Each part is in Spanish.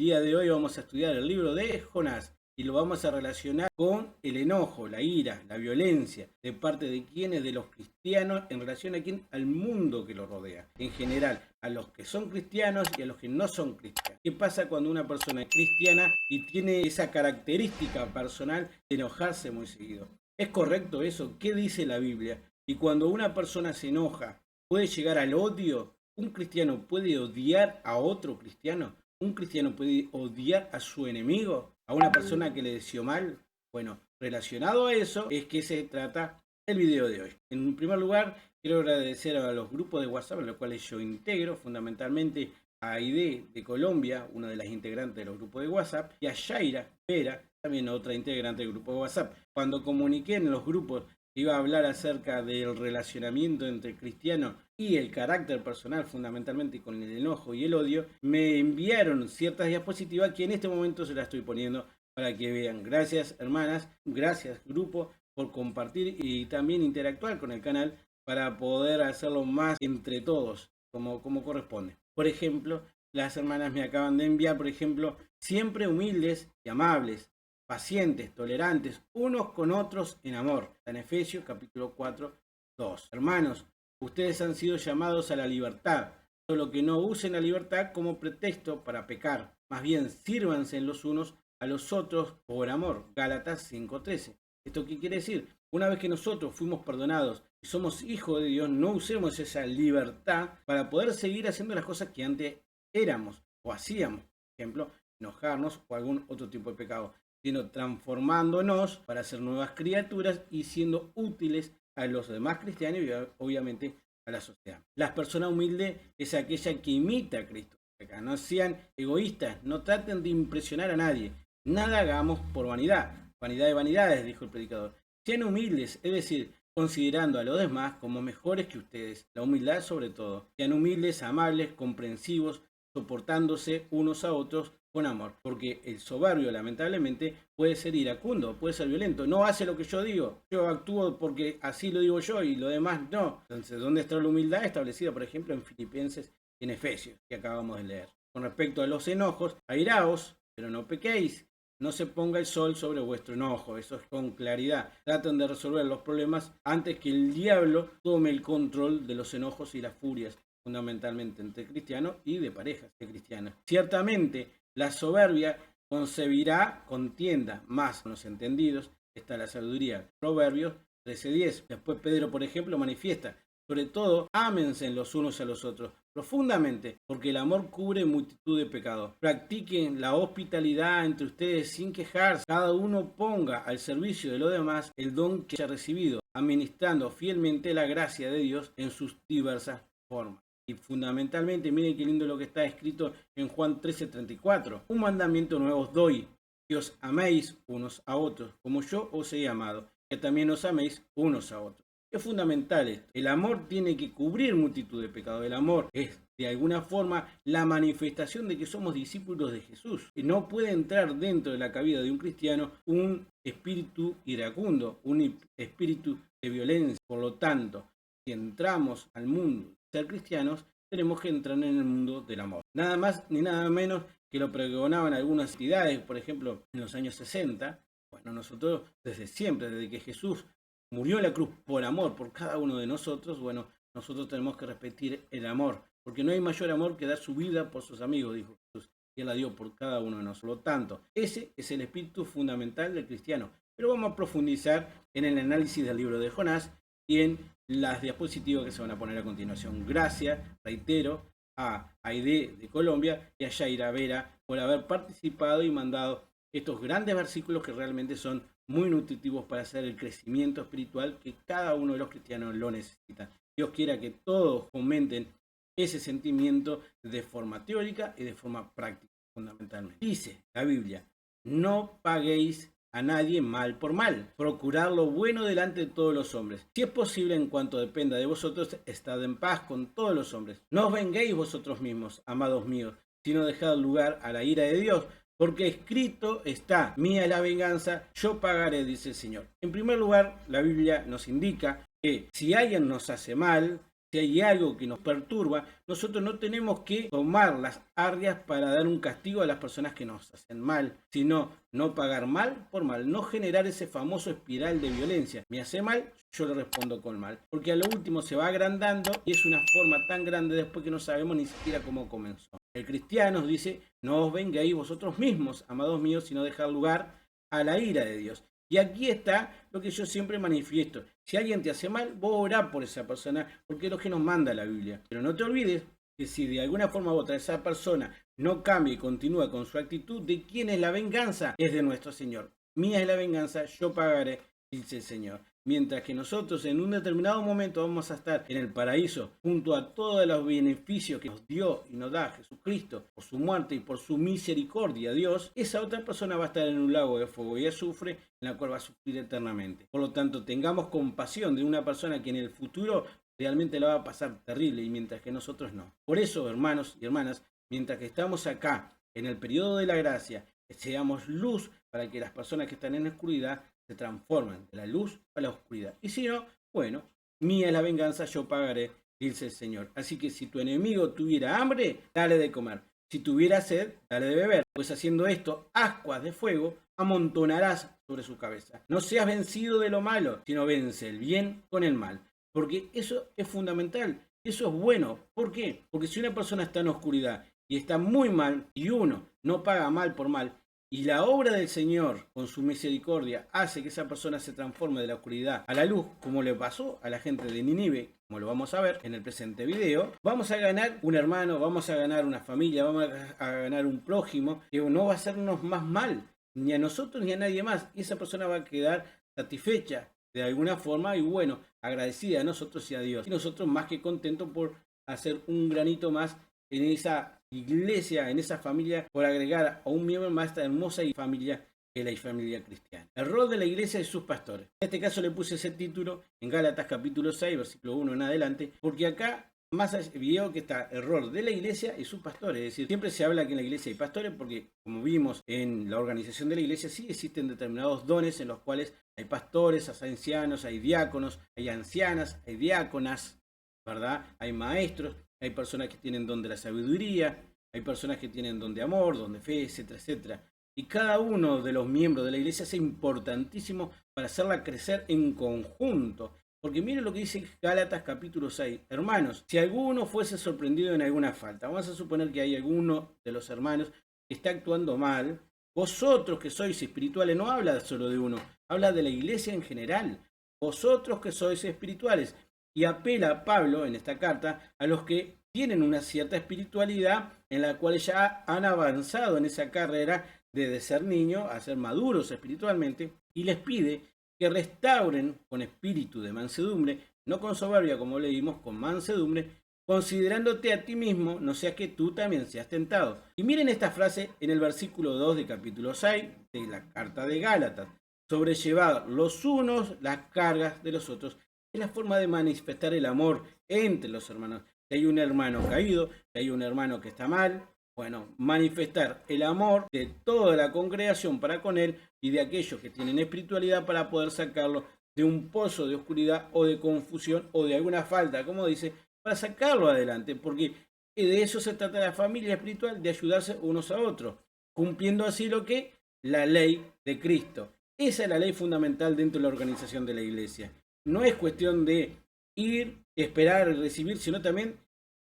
día de hoy vamos a estudiar el libro de Jonás y lo vamos a relacionar con el enojo, la ira, la violencia, de parte de quienes, de los cristianos, en relación a quién, al mundo que lo rodea. En general, a los que son cristianos y a los que no son cristianos. ¿Qué pasa cuando una persona es cristiana y tiene esa característica personal de enojarse muy seguido? ¿Es correcto eso? ¿Qué dice la Biblia? Y cuando una persona se enoja, ¿puede llegar al odio? ¿Un cristiano puede odiar a otro cristiano? ¿Un cristiano puede odiar a su enemigo? ¿A una persona que le deseó mal? Bueno, relacionado a eso es que se trata el video de hoy. En primer lugar, quiero agradecer a los grupos de WhatsApp en los cuales yo integro, fundamentalmente a Aide de Colombia, una de las integrantes de los grupos de WhatsApp, y a Yaira Vera, también otra integrante del grupo de WhatsApp. Cuando comuniqué en los grupos que iba a hablar acerca del relacionamiento entre cristianos y el carácter personal, fundamentalmente con el enojo y el odio, me enviaron ciertas diapositivas que en este momento se las estoy poniendo para que vean. Gracias, hermanas, gracias, grupo, por compartir y también interactuar con el canal para poder hacerlo más entre todos, como corresponde. Por ejemplo, las hermanas me acaban de enviar, por ejemplo, siempre humildes y amables, pacientes, tolerantes, unos con otros en amor. En Efesios capítulo 4, 2. Hermanos, ustedes han sido llamados a la libertad, solo que no usen la libertad como pretexto para pecar. Más bien, sírvanse los unos a los otros por amor. Gálatas 5:13. ¿Esto qué quiere decir? Una vez que nosotros fuimos perdonados y somos hijos de Dios, no usemos esa libertad para poder seguir haciendo las cosas que antes éramos o hacíamos. Por ejemplo, enojarnos o algún otro tipo de pecado, sino transformándonos para ser nuevas criaturas y siendo útiles a los demás cristianos y obviamente a la sociedad. La persona humilde es aquella que imita a Cristo. No sean egoístas, no traten de impresionar a nadie. Nada hagamos por vanidad. Vanidad de vanidades, dijo el predicador. Sean humildes, es decir, considerando a los demás como mejores que ustedes. La humildad sobre todo. Sean humildes, amables, comprensivos, soportándose unos a otros con amor, porque el soberbio lamentablemente puede ser iracundo, puede ser violento, no hace lo que yo digo, yo actúo porque así lo digo yo y lo demás no. Entonces, ¿dónde está la humildad? Establecida, por ejemplo, en Filipenses y en Efesios, que acabamos de leer. Con respecto a los enojos, airaos, pero no pequéis. No se ponga el sol sobre vuestro enojo, eso es con claridad. Traten de resolver los problemas antes que el diablo tome el control de los enojos y las furias, fundamentalmente entre cristianos y de parejas de cristianas. Ciertamente, la soberbia concebirá contienda, más con los entendidos está la sabiduría. Proverbios 13:10. Después Pedro, por ejemplo, manifiesta, sobre todo, ámense los unos a los otros profundamente, porque el amor cubre multitud de pecados. Practiquen la hospitalidad entre ustedes sin quejarse. Cada uno ponga al servicio de los demás el don que haya recibido, administrando fielmente la gracia de Dios en sus diversas formas. Y fundamentalmente, miren qué lindo lo que está escrito en Juan 13:34. Un mandamiento nuevo os doy, que os améis unos a otros, como yo os he amado, que también os améis unos a otros. Es fundamental esto. El amor tiene que cubrir multitud de pecados. El amor es, de alguna forma, la manifestación de que somos discípulos de Jesús. Y no puede entrar dentro de la cabida de un cristiano un espíritu iracundo, un espíritu de violencia. Por lo tanto, si entramos al mundo ser cristianos, tenemos que entrar en el mundo del amor. Nada más ni nada menos que lo pregonaban algunas entidades, por ejemplo, en los años 60. Bueno, nosotros desde siempre, desde que Jesús murió en la cruz por amor por cada uno de nosotros, bueno, nosotros tenemos que repetir el amor, porque no hay mayor amor que dar su vida por sus amigos, dijo Jesús, y él la dio por cada uno de nosotros. Por lo tanto, ese es el espíritu fundamental del cristiano. Pero vamos a profundizar en el análisis del libro de Jonás y en las diapositivas que se van a poner a continuación. Gracias, reitero, a Aide de Colombia y a Yaira Vera por haber participado y mandado estos grandes versículos que realmente son muy nutritivos para hacer el crecimiento espiritual que cada uno de los cristianos lo necesita. Dios quiera que todos fomenten ese sentimiento de forma teórica y de forma práctica, fundamentalmente. Dice la Biblia, no paguéis a nadie mal por mal. Procurad lo bueno delante de todos los hombres. Si es posible, en cuanto dependa de vosotros, estad en paz con todos los hombres. No os venguéis vosotros mismos, amados míos, sino dejad lugar a la ira de Dios, porque escrito está, mía es la venganza, yo pagaré, dice el Señor. En primer lugar, la Biblia nos indica que si alguien nos hace mal, Si hay algo que nos perturba, nosotros no tenemos que tomar las ardias para dar un castigo a las personas que nos hacen mal, sino no pagar mal por mal, no generar ese famoso espiral de violencia. Me hace mal, yo le respondo con mal, porque a lo último se va agrandando y es una forma tan grande después que no sabemos ni siquiera cómo comenzó. El cristiano nos dice, no os vengáis vosotros mismos, amados míos, sino dejar lugar a la ira de Dios. Y aquí está lo que yo siempre manifiesto. Si alguien te hace mal, vos orá por esa persona, porque es lo que nos manda la Biblia. Pero no te olvides que si de alguna forma u otra esa persona no cambia y continúa con su actitud, ¿de quién es la venganza? Es de nuestro Señor. Mía es la venganza, yo pagaré, dice el Señor. Mientras que nosotros en un determinado momento vamos a estar en el paraíso junto a todos los beneficios que nos dio y nos da Jesucristo por su muerte y por su misericordia, Dios, esa otra persona va a estar en un lago de fuego y azufre en la cual va a sufrir eternamente. Por lo tanto, tengamos compasión de una persona que en el futuro realmente la va a pasar terrible y mientras que nosotros no. Por eso, hermanos y hermanas, mientras que estamos acá en el periodo de la gracia, seamos luz para que las personas que están en la oscuridad se transforman de la luz a la oscuridad. Y si no, bueno, mía es la venganza, yo pagaré, dice el Señor. Así que si tu enemigo tuviera hambre, dale de comer. Si tuviera sed, dale de beber. Pues haciendo esto, ascuas de fuego amontonarás sobre su cabeza. No seas vencido de lo malo, sino vence el bien con el mal. Porque eso es fundamental. Eso es bueno. ¿Por qué? Porque si una persona está en oscuridad y está muy mal y uno no paga mal por mal, y la obra del Señor, con su misericordia, hace que esa persona se transforme de la oscuridad a la luz, como le pasó a la gente de Nínive, como lo vamos a ver en el presente video, vamos a ganar un hermano, vamos a ganar una familia, vamos a ganar un prójimo, que no va a hacernos más mal, ni a nosotros ni a nadie más, y esa persona va a quedar satisfecha de alguna forma y bueno, agradecida a nosotros y a Dios. Y nosotros más que contentos por hacer un granito más en esa iglesia, en esa familia, por agregar a un miembro más esta hermosa familia que es la familia cristiana. El rol de la iglesia y sus pastores. En este caso le puse ese título en Gálatas capítulo 6, versículo 1 en adelante, porque acá más video que está el rol de la iglesia y sus pastores. Es decir, siempre se habla que en la iglesia hay pastores porque, como vimos en la organización de la iglesia, sí existen determinados dones en los cuales hay pastores, hay ancianos, hay diáconos, hay ancianas, hay diáconas, ¿verdad? Hay maestros. Hay personas que tienen don de la sabiduría, hay personas que tienen don de amor, don de fe, etcétera, etcétera. Y cada uno de los miembros de la iglesia es importantísimo para hacerla crecer en conjunto. Porque miren lo que dice Gálatas capítulo 6. Hermanos, si alguno fuese sorprendido en alguna falta, vamos a suponer que hay alguno de los hermanos que está actuando mal, vosotros que sois espirituales, no habla solo de uno, habla de la iglesia en general. Vosotros que sois espirituales. Y apela a Pablo en esta carta a los que tienen una cierta espiritualidad en la cual ya han avanzado en esa carrera de ser niños a ser maduros espiritualmente y les pide que restauren con espíritu de mansedumbre, no con soberbia como leímos, con mansedumbre, considerándote a ti mismo, no sea que tú también seas tentado. Y miren esta frase en el versículo 2 de capítulo 6 de la carta de Gálatas, sobrellevad los unos las cargas de los otros. Es la forma de manifestar el amor entre los hermanos. Si hay un hermano caído, si hay un hermano que está mal, bueno, manifestar el amor de toda la congregación para con él y de aquellos que tienen espiritualidad para poder sacarlo de un pozo de oscuridad o de confusión o de alguna falta, como dice, para sacarlo adelante, porque de eso se trata la familia espiritual, de ayudarse unos a otros, cumpliendo así lo que la ley de Cristo. Esa es la ley fundamental dentro de la organización de la iglesia. No es cuestión de ir, esperar, recibir, sino también,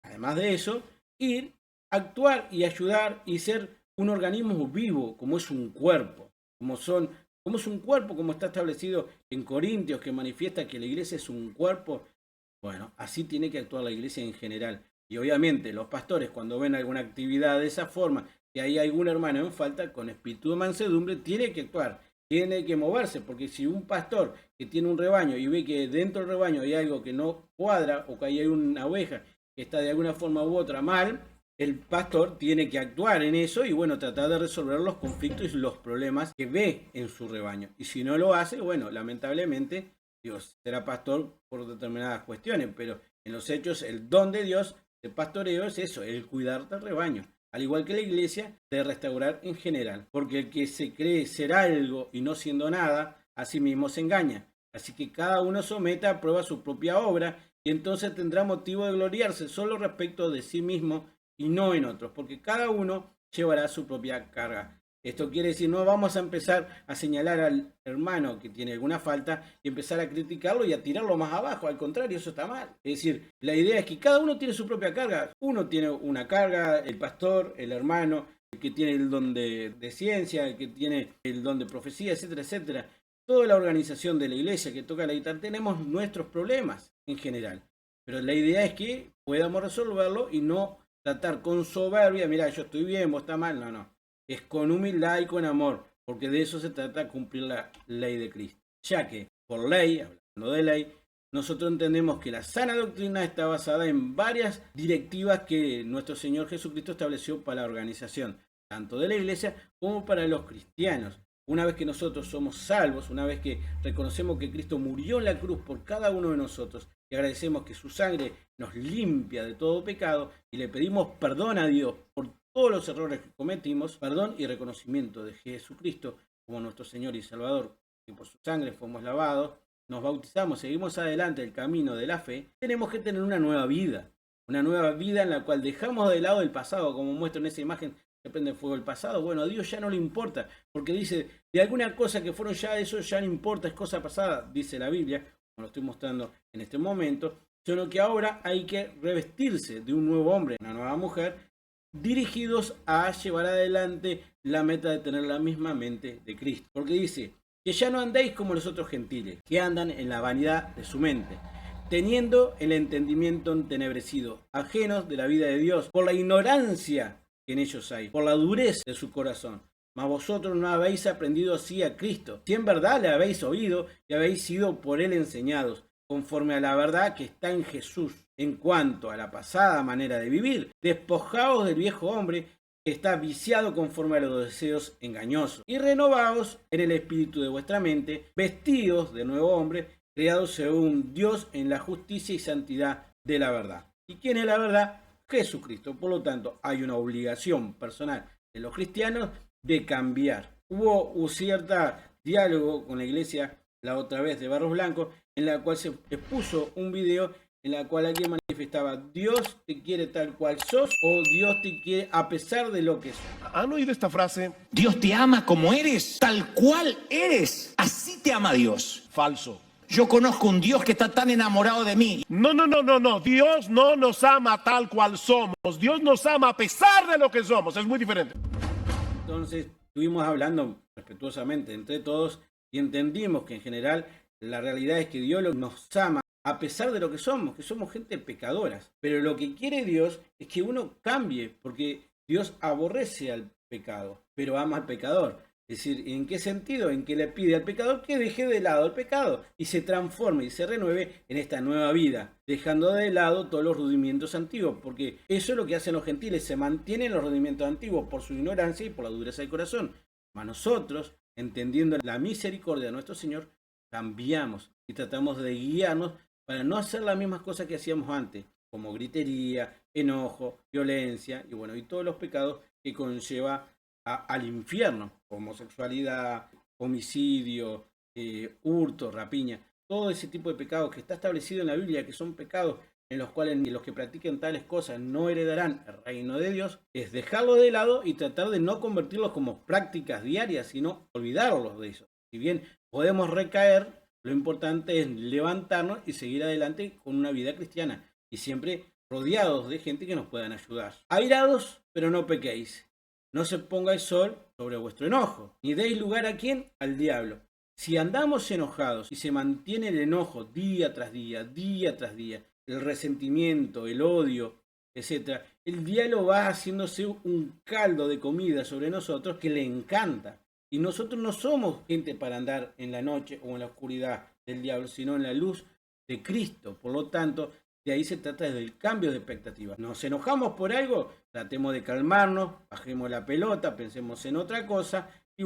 además de eso, ir, actuar y ayudar y ser un organismo vivo, como es un cuerpo, como es un cuerpo, como está establecido en Corintios, que manifiesta que la iglesia es un cuerpo. Bueno, así tiene que actuar la iglesia en general. Y obviamente los pastores, cuando ven alguna actividad de esa forma, que hay algún hermano en falta, con espíritu de mansedumbre, tiene que actuar. Tiene que moverse, porque si un pastor que tiene un rebaño y ve que dentro del rebaño hay algo que no cuadra o que hay una oveja que está de alguna forma u otra mal, el pastor tiene que actuar en eso y bueno, tratar de resolver los conflictos y los problemas que ve en su rebaño. Y si no lo hace, bueno, lamentablemente Dios será pastor por determinadas cuestiones, pero en los hechos el don de Dios de pastoreo es eso, el cuidar del rebaño. Al igual que la iglesia, de restaurar en general. Porque el que se cree ser algo y no siendo nada, a sí mismo se engaña. Así que cada uno someta a prueba su propia obra y entonces tendrá motivo de gloriarse solo respecto de sí mismo y no en otros, porque cada uno llevará su propia carga. Esto quiere decir, no vamos a empezar a señalar al hermano que tiene alguna falta y empezar a criticarlo y a tirarlo más abajo. Al contrario, eso está mal. Es decir, la idea es que cada uno tiene su propia carga. Uno tiene una carga, el pastor, el hermano, el que tiene el don de ciencia, el que tiene el don de profecía, etcétera, etcétera. Toda la organización de la iglesia que toca la guitarra tenemos nuestros problemas en general. Pero la idea es que podamos resolverlo y no tratar con soberbia, mira, yo estoy bien, vos estás mal. No, no. Es con humildad y con amor, porque de eso se trata cumplir la ley de Cristo. Ya que por ley, hablando de ley, nosotros entendemos que la sana doctrina está basada en varias directivas que nuestro Señor Jesucristo estableció para la organización, tanto de la iglesia como para los cristianos. Una vez que nosotros somos salvos, una vez que reconocemos que Cristo murió en la cruz por cada uno de nosotros y agradecemos que su sangre nos limpia de todo pecado y le pedimos perdón a Dios por todos los errores que cometimos, perdón y reconocimiento de Jesucristo como nuestro Señor y Salvador, que por su sangre fuimos lavados, nos bautizamos, seguimos adelante el camino de la fe, tenemos que tener una nueva vida en la cual dejamos de lado el pasado, como muestro en esa imagen que prende fuego el pasado. Bueno, a Dios ya no le importa, porque dice, de alguna cosa que fueron ya, eso ya no importa, es cosa pasada, dice la Biblia, como lo estoy mostrando en este momento, sino que ahora hay que revestirse de un nuevo hombre, una nueva mujer, dirigidos a llevar adelante la meta de tener la misma mente de Cristo. Porque dice, que ya no andéis como los otros gentiles, que andan en la vanidad de su mente, teniendo el entendimiento entenebrecido, ajenos de la vida de Dios, por la ignorancia que en ellos hay, por la dureza de su corazón. Mas vosotros no habéis aprendido así a Cristo, si en verdad le habéis oído y habéis sido por él enseñados, conforme a la verdad que está en Jesús. En cuanto a la pasada manera de vivir, despojaos del viejo hombre que está viciado conforme a los deseos engañosos, y renovaos en el espíritu de vuestra mente, vestidos de nuevo hombre, creados según Dios en la justicia y santidad de la verdad. ¿Y quién es la verdad? Jesucristo. Por lo tanto, hay una obligación personal de los cristianos de cambiar. Hubo cierto diálogo con la iglesia la otra vez de Barros Blancos, en la cual se expuso un video en la cual alguien manifestaba, Dios te quiere tal cual sos o Dios te quiere a pesar de lo que sos. ¿Han oído esta frase? Dios te ama como eres, tal cual eres. Así te ama Dios. Falso. Yo conozco un Dios que está tan enamorado de mí. No. Dios no nos ama tal cual somos. Dios nos ama a pesar de lo que somos. Es muy diferente. Entonces, estuvimos hablando respetuosamente entre todos y entendimos que en general la realidad es que Dios nos ama a pesar de lo que somos gente pecadoras. Pero lo que quiere Dios es que uno cambie, porque Dios aborrece al pecado, pero ama al pecador. Es decir, ¿en qué sentido? En que le pide al pecador que deje de lado el pecado y se transforme y se renueve en esta nueva vida, dejando de lado todos los rudimientos antiguos, porque eso es lo que hacen los gentiles, se mantienen los rudimientos antiguos por su ignorancia y por la dureza del corazón. Mas nosotros, entendiendo la misericordia de nuestro Señor, cambiamos y tratamos de guiarnos para no hacer las mismas cosas que hacíamos antes, como gritería, enojo, violencia y todos los pecados que conlleva al infierno, homosexualidad, homicidio, hurto, rapiña, todo ese tipo de pecados que está establecido en la Biblia, que son pecados en los cuales los que practiquen tales cosas no heredarán el reino de Dios, es dejarlo de lado y tratar de no convertirlos como prácticas diarias, sino olvidarlos de eso. Si bien podemos recaer, lo importante es levantarnos y seguir adelante con una vida cristiana y siempre rodeados de gente que nos puedan ayudar. Airados, pero no pequéis. No se ponga el sol sobre vuestro enojo, ni deis lugar a quién, al diablo. Si andamos enojados y se mantiene el enojo día tras día, el resentimiento, el odio, etc., el diablo va haciéndose un caldo de comida sobre nosotros que le encanta. Y nosotros no somos gente para andar en la noche o en la oscuridad del diablo, sino en la luz de Cristo. Por lo tanto, de ahí se trata del cambio de expectativa. Nos enojamos por algo, tratemos de calmarnos, bajemos la pelota, pensemos en otra cosa y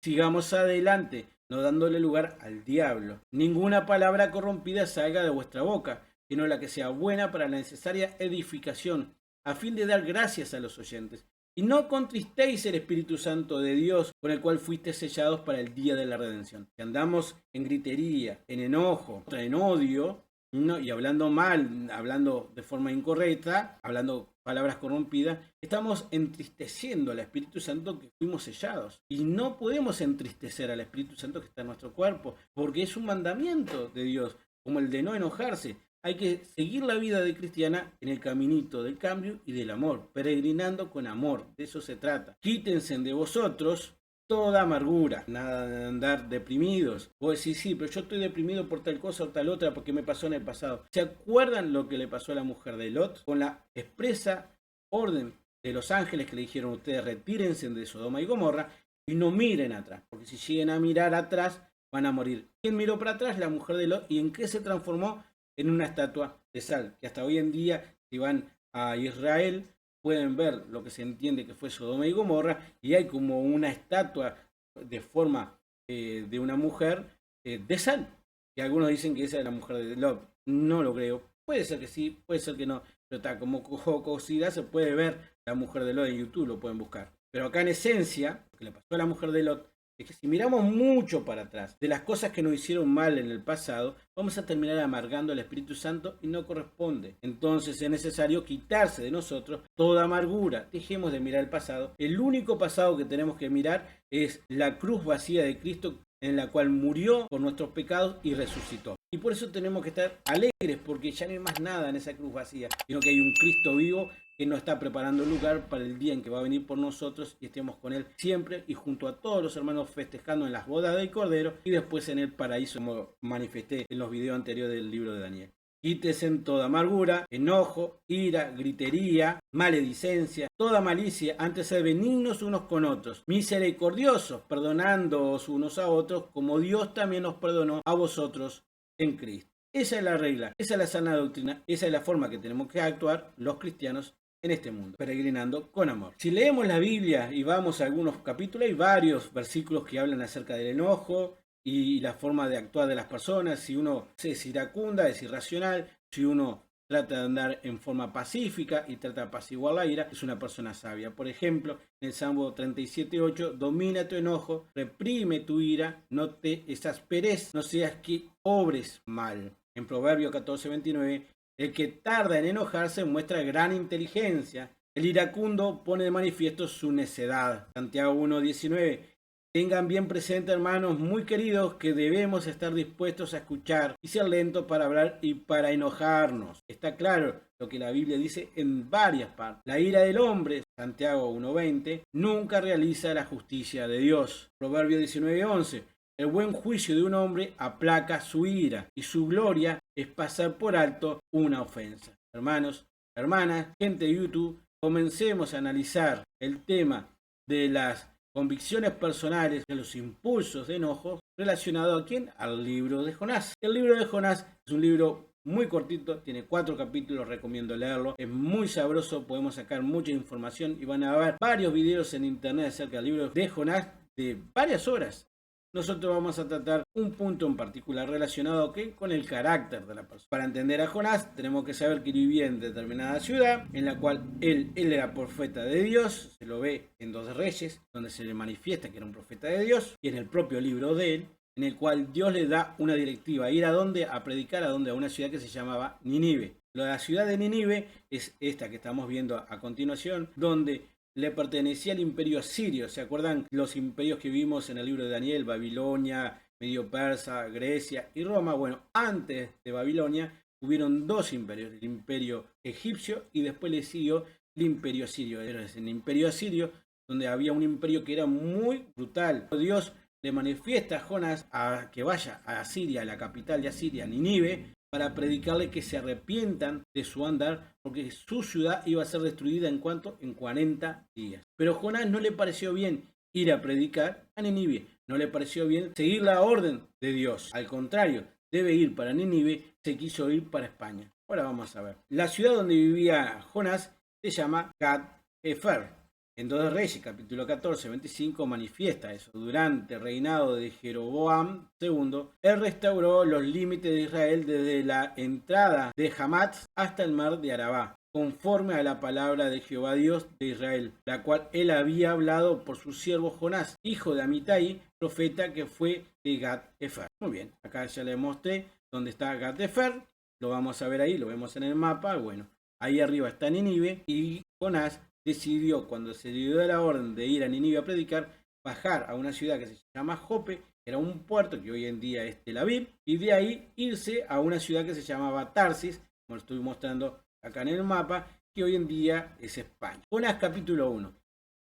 sigamos adelante, no dándole lugar al diablo. Ninguna palabra corrompida salga de vuestra boca, sino la que sea buena para la necesaria edificación, a fin de dar gracias a los oyentes. y no contristéis el Espíritu Santo de Dios, con el cual fuiste sellados para el día de la redención. Si andamos en gritería, en enojo, en odio, ¿no? Y hablando mal, hablando de forma incorrecta, hablando palabras corrompidas, estamos entristeciendo al Espíritu Santo que fuimos sellados. Y no podemos entristecer al Espíritu Santo que está en nuestro cuerpo, porque es un mandamiento de Dios, como el de no enojarse. Hay que seguir la vida de cristiana en el caminito del cambio y del amor, peregrinando con amor. De eso se trata. Quítense de vosotros toda amargura, nada de andar deprimidos. Vos decís, sí, pero yo estoy deprimido por tal cosa o tal otra porque me pasó en el pasado. ¿Se acuerdan lo que le pasó a la mujer de Lot? Con la expresa orden de los ángeles que le dijeron a ustedes, retírense de Sodoma y Gomorra y no miren atrás, porque si siguen a mirar atrás van a morir. ¿Quién miró para atrás? La mujer de Lot. ¿Y en qué se transformó? En una estatua de sal, que hasta hoy en día, si van a Israel, pueden ver lo que se entiende que fue Sodoma y Gomorra, y hay como una estatua de forma de una mujer de sal, que algunos dicen que esa es la mujer de Lot. No lo creo, puede ser que sí, puede ser que no, pero está como jocosidad, se puede ver la mujer de Lot en YouTube, lo pueden buscar. Pero acá en esencia, lo que le pasó a la mujer de Lot, es que si miramos mucho para atrás de las cosas que nos hicieron mal en el pasado, vamos a terminar amargando al Espíritu Santo y no corresponde. Entonces es necesario quitarse de nosotros toda amargura. Dejemos de mirar el pasado. El único pasado que tenemos que mirar es la cruz vacía de Cristo, en la cual murió por nuestros pecados y resucitó. Y por eso tenemos que estar alegres, porque ya no hay más nada en esa cruz vacía, sino que hay un Cristo vivo que nos está preparando lugar para el día en que va a venir por nosotros y estemos con Él siempre y junto a todos los hermanos festejando en las bodas del Cordero y después en el paraíso, como manifesté en los videos anteriores del libro de Daniel. Quítese en toda amargura, enojo, ira, gritería, maledicencia, toda malicia, antes de ser benignos unos con otros, misericordiosos, perdonándoos unos a otros, como Dios también os perdonó a vosotros en Cristo. Esa es la regla, esa es la sana doctrina, esa es la forma que tenemos que actuar los cristianos en este mundo, peregrinando con amor. Si leemos la Biblia y vamos a algunos capítulos, hay varios versículos que hablan acerca del enojo y la forma de actuar de las personas. Si uno es iracunda, es irracional, si uno trata de andar en forma pacífica y trata de apaciguar la ira, es una persona sabia. Por ejemplo, en el Salmo 37:8, domina tu enojo, reprime tu ira, no te exasperes, no seas que obres mal. En Proverbio 14:29, el que tarda en enojarse muestra gran inteligencia. El iracundo pone de manifiesto su necedad. Santiago 1:19. Tengan bien presente, hermanos muy queridos, que debemos estar dispuestos a escuchar y ser lentos para hablar y para enojarnos. Está claro lo que la Biblia dice en varias partes. La ira del hombre, Santiago 1:20, nunca realiza la justicia de Dios. Proverbio 19:11. El buen juicio de un hombre aplaca su ira y su gloria es pasar por alto una ofensa. Hermanos, hermanas, gente de YouTube, comencemos a analizar el tema de las convicciones personales, de los impulsos de enojo relacionado a quién, al libro de Jonás. El libro de Jonás es un libro muy cortito, tiene 4 capítulos, recomiendo leerlo, es muy sabroso, podemos sacar mucha información y van a ver varios videos en internet acerca del libro de Jonás de varias horas. Nosotros vamos a tratar un punto en particular relacionado con el carácter de la persona. Para entender a Jonás tenemos que saber que vivía en determinada ciudad en la cual él era profeta de Dios. Se lo ve en 2 Reyes, donde se le manifiesta que era un profeta de Dios, y en el propio libro de él, en el cual Dios le da una directiva, ir a dónde, a predicar a dónde, a una ciudad que se llamaba Nínive. La ciudad de Nínive es esta que estamos viendo a continuación, donde le pertenecía al imperio asirio. ¿Se acuerdan los imperios que vimos en el libro de Daniel? Babilonia, Medio Persa, Grecia y Roma. Bueno, antes de Babilonia hubieron 2 imperios, el imperio egipcio y después le siguió el imperio asirio. Era en el imperio asirio donde había un imperio que era muy brutal. Dios le manifiesta a Jonás a que vaya a Asiria, a la capital de Asiria, Nínive, para predicarle que se arrepientan de su andar, porque su ciudad iba a ser destruida en 40 días. Pero a Jonás no le pareció bien ir a predicar a Nínive, no le pareció bien seguir la orden de Dios. Al contrario, debe ir para Nínive, se quiso ir para España. Ahora vamos a ver. La ciudad donde vivía Jonás se llama Gat-Hefer. En 2 Reyes, capítulo 14, 25, manifiesta eso. Durante el reinado de Jeroboam II, él restauró los límites de Israel desde la entrada de Hamat hasta el mar de Arabá. conforme a la palabra de Jehová Dios de Israel, la cual él había hablado por su siervo Jonás, hijo de Amitai, profeta que fue de Gat-Hefer. Muy bien, acá ya le mostré dónde está Gat-Hefer, lo vamos a ver ahí, lo vemos en el mapa. Bueno, ahí arriba está Nínive y Jonás decidió, cuando se le dio la orden de ir a Nínive a predicar, bajar a una ciudad que se llama Jope, que era un puerto que hoy en día es Tel Aviv, y de ahí irse a una ciudad que se llamaba Tarsis, como lo estoy mostrando acá en el mapa, que hoy en día es España. Jonás capítulo 1.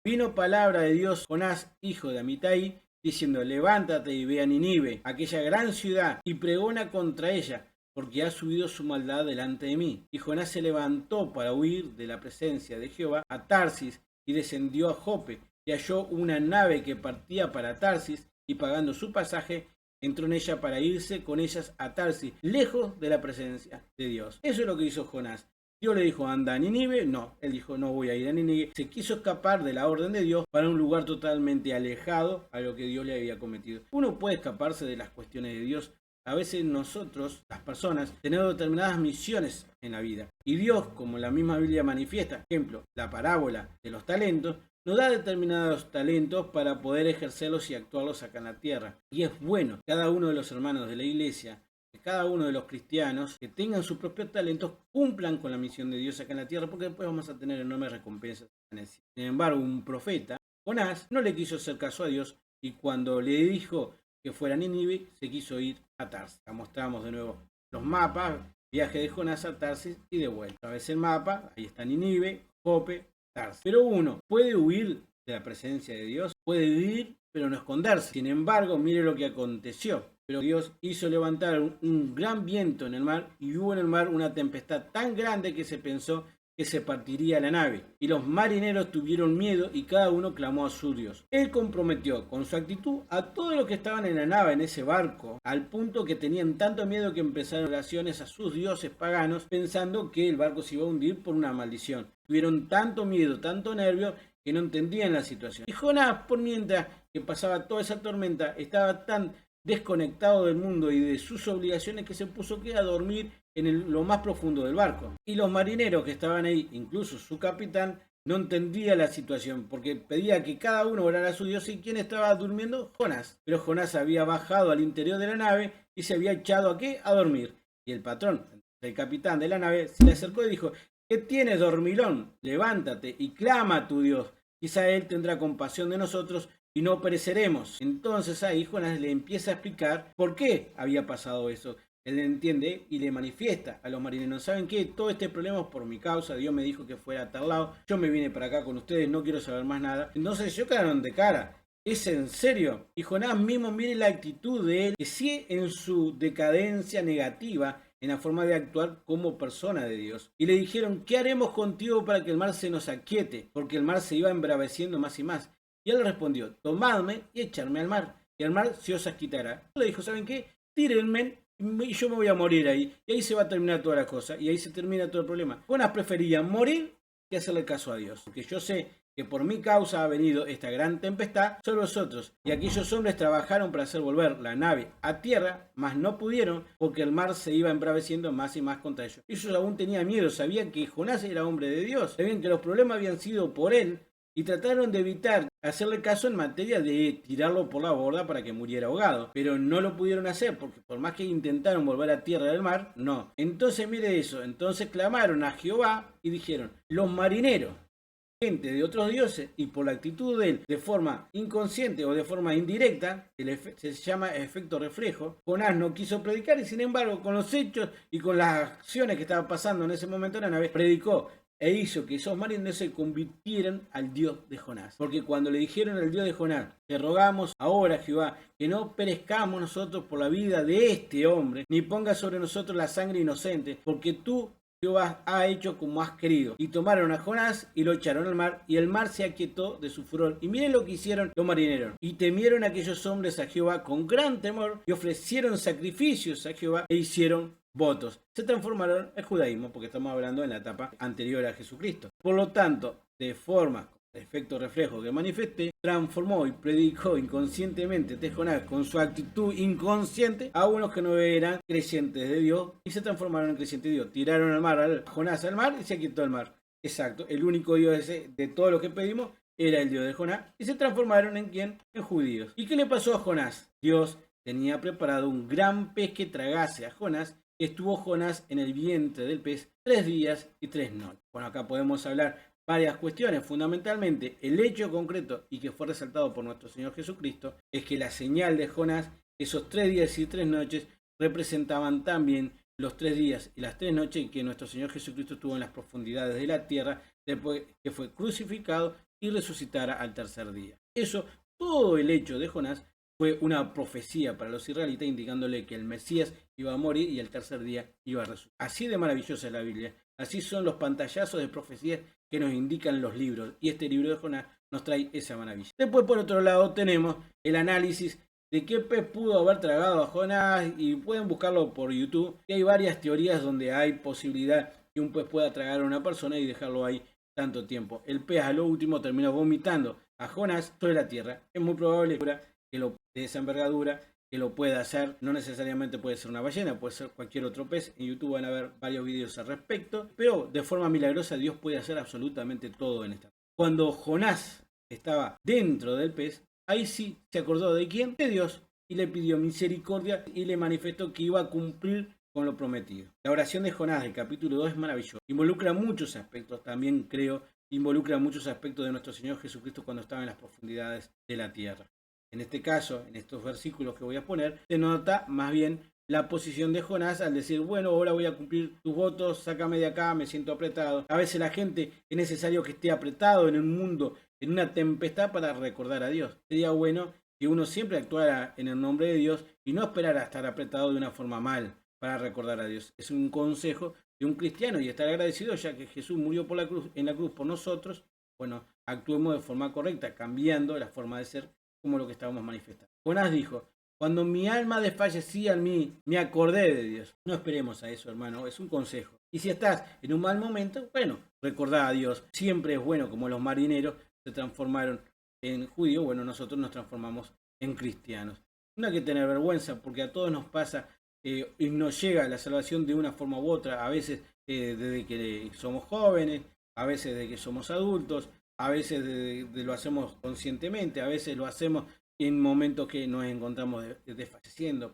Vino palabra de Dios Jonás, hijo de Amitai, diciendo: levántate y ve a Nínive, aquella gran ciudad, y pregona contra ella, porque ha subido su maldad delante de mí. Y Jonás se levantó para huir de la presencia de Jehová a Tarsis, y descendió a Jope, y halló una nave que partía para Tarsis, y pagando su pasaje, entró en ella para irse con ellas a Tarsis, lejos de la presencia de Dios. Eso es lo que hizo Jonás. Dios le dijo: anda a Nínive. No, él dijo: no voy a ir a Nínive. Se quiso escapar de la orden de Dios para un lugar totalmente alejado a lo que Dios le había cometido. Uno puede escaparse de las cuestiones de Dios. A veces nosotros, las personas, tenemos determinadas misiones en la vida. Y Dios, como la misma Biblia manifiesta, por ejemplo, la parábola de los talentos, nos da determinados talentos para poder ejercerlos y actuarlos acá en la tierra. Y es bueno, cada uno de los hermanos de la iglesia, cada uno de los cristianos que tengan sus propios talentos, cumplan con la misión de Dios acá en la tierra, porque después vamos a tener enormes recompensas en el cielo. Sin embargo, un profeta, Jonás, no le quiso hacer caso a Dios, y cuando le dijo que fuera a Nínive, se quiso ir a Tarsis. Acá mostramos de nuevo los mapas, viaje de Jonás a Tarsis y de vuelta. Otra vez el mapa, ahí está Nínive, Jope, Tarsis. Pero uno puede huir de la presencia de Dios, puede huir pero no esconderse. Sin embargo, mire lo que aconteció. Pero Dios hizo levantar un gran viento en el mar, y hubo en el mar una tempestad tan grande que se pensó que se partiría la nave. Y los marineros tuvieron miedo, y cada uno clamó a su Dios. Él comprometió con su actitud a todos los que estaban en la nave, en ese barco, al punto que tenían tanto miedo que empezaron oraciones a sus dioses paganos, pensando que el barco se iba a hundir por una maldición. Tuvieron tanto miedo, tanto nervio, que no entendían la situación. Y Jonás, por mientras que pasaba toda esa tormenta, estaba tan desconectado del mundo y de sus obligaciones que se puso a dormir en lo más profundo del barco. Y los marineros que estaban ahí, incluso su capitán, no entendía la situación, porque pedía que cada uno orara a su Dios. ¿Y quién estaba durmiendo? Jonás. Pero Jonás había bajado al interior de la nave y se había echado ¿a qué? A dormir. Y el patrón, el capitán de la nave, se le acercó y dijo: ¿qué tienes, dormilón? Levántate y clama a tu Dios. Quizá él tendrá compasión de nosotros y no pereceremos. Entonces ahí Jonás le empieza a explicar por qué había pasado eso. Él entiende y le manifiesta a los marineros: ¿saben qué? Todo este problema es por mi causa. Dios me dijo que fuera a tal lado. Yo me vine para acá con ustedes, no quiero saber más nada. Entonces ellos quedaron de cara. ¿Es en serio? Y Jonás mismo, mire la actitud de él, que sí, en su decadencia negativa, en la forma de actuar como persona de Dios. Y le dijeron: ¿qué haremos contigo para que el mar se nos aquiete? Porque el mar se iba embraveciendo más y más. Y él respondió: tomadme y echarme al mar, y el mar se os quitará. Le dijo: ¿saben qué? Tírenme y yo me voy a morir ahí. Y ahí se va a terminar toda la cosa, y ahí se termina todo el problema. Jonás prefería morir que hacerle caso a Dios, porque yo sé que por mi causa ha venido esta gran tempestad sobre vosotros. Y aquellos hombres trabajaron para hacer volver la nave a tierra, mas no pudieron, porque el mar se iba embraveciendo más y más contra ellos. Ellos aún tenían miedo, sabían que Jonás era hombre de Dios, sabían que los problemas habían sido por él, y trataron de evitar hacerle caso en materia de tirarlo por la borda para que muriera ahogado. Pero no lo pudieron hacer, porque por más que intentaron volver a tierra del mar, no. Entonces mire eso, entonces clamaron a Jehová y dijeron: los marineros, gente de otros dioses, y por la actitud de él, de forma inconsciente o de forma indirecta, se llama efecto reflejo, Jonás no quiso predicar, y sin embargo con los hechos y con las acciones que estaban pasando en ese momento en la nave, predicó e hizo que esos marineros se convirtieran al Dios de Jonás. Porque cuando le dijeron al Dios de Jonás: te rogamos ahora, Jehová, que no perezcamos nosotros por la vida de este hombre, ni pongas sobre nosotros la sangre inocente, porque tú, Jehová, ha hecho como has querido. Y tomaron a Jonás y lo echaron al mar, y el mar se aquietó de su furor. Y miren lo que hicieron los marineros: y temieron aquellos hombres a Jehová con gran temor, y ofrecieron sacrificios a Jehová, e hicieron votos. Se transformaron en judaísmo, porque estamos hablando en la etapa anterior a Jesucristo. Por lo tanto, de forma el efecto reflejo que manifesté, transformó y predicó inconscientemente Jonás con su actitud inconsciente a unos que no eran creyentes de Dios y se transformaron en creyentes de Dios. Tiraron al mar, a Jonás al mar y se quitó el mar. Exacto, el único Dios ese de todo lo que pedimos era el Dios de Jonás y se transformaron en ¿quién? En judíos. ¿Y qué le pasó a Jonás? Dios tenía preparado un gran pez que tragase a Jonás. Estuvo Jonás en el vientre del pez 3 días y 3 noches. Bueno, acá podemos hablar varias cuestiones. Fundamentalmente, el hecho concreto y que fue resaltado por nuestro Señor Jesucristo es que la señal de Jonás, esos 3 días y 3 noches, representaban también los 3 días y las 3 noches que nuestro Señor Jesucristo estuvo en las profundidades de la tierra después que fue crucificado y resucitara al tercer día. Eso, todo el hecho de Jonás fue una profecía para los israelitas indicándole que el Mesías iba a morir y el tercer día iba a resucitar. Así de maravillosa es la Biblia. Así son los pantallazos de profecías que nos indican los libros. Y este libro de Jonás nos trae esa maravilla. Después, por otro lado, tenemos el análisis de qué pez pudo haber tragado a Jonás. Y pueden buscarlo por YouTube. Que hay varias teorías donde hay posibilidad que un pez pueda tragar a una persona y dejarlo ahí tanto tiempo. El pez a lo último terminó vomitando a Jonás sobre la tierra. Es muy probable que lo de esa envergadura que lo pueda hacer. No necesariamente puede ser una ballena, puede ser cualquier otro pez. En YouTube van a ver varios videos al respecto, pero de forma milagrosa Dios puede hacer absolutamente todo en esta. Cuando Jonás estaba dentro del pez, ahí sí se acordó de quién, de Dios, y le pidió misericordia y le manifestó que iba a cumplir con lo prometido. La oración de Jonás del capítulo 2 es maravillosa, involucra muchos aspectos, también creo involucra muchos aspectos de nuestro Señor Jesucristo cuando estaba en las profundidades de la tierra. En este caso, en estos versículos que voy a poner, se nota más bien la posición de Jonás al decir, bueno, ahora voy a cumplir tus votos, sácame de acá, me siento apretado. A veces la gente es necesario que esté apretado en un mundo, en una tempestad para recordar a Dios. Sería bueno que uno siempre actuara en el nombre de Dios y no esperara estar apretado de una forma mal para recordar a Dios. Es un consejo de un cristiano y estar agradecido ya que Jesús murió por la cruz, en la cruz por nosotros. Bueno, actuemos de forma correcta, cambiando la forma de ser como lo que estábamos manifestando. Jonás dijo, cuando mi alma desfallecía en mí, me acordé de Dios. No esperemos a eso, hermano, es un consejo. Y si estás en un mal momento, bueno, recordá a Dios. Siempre es bueno, como los marineros se transformaron en judíos, bueno, nosotros nos transformamos en cristianos. No hay que tener vergüenza porque a todos nos pasa y nos llega la salvación de una forma u otra, a veces desde que somos jóvenes, a veces desde que somos adultos, a veces lo hacemos conscientemente, a veces lo hacemos en momentos que nos encontramos desfalleciendo.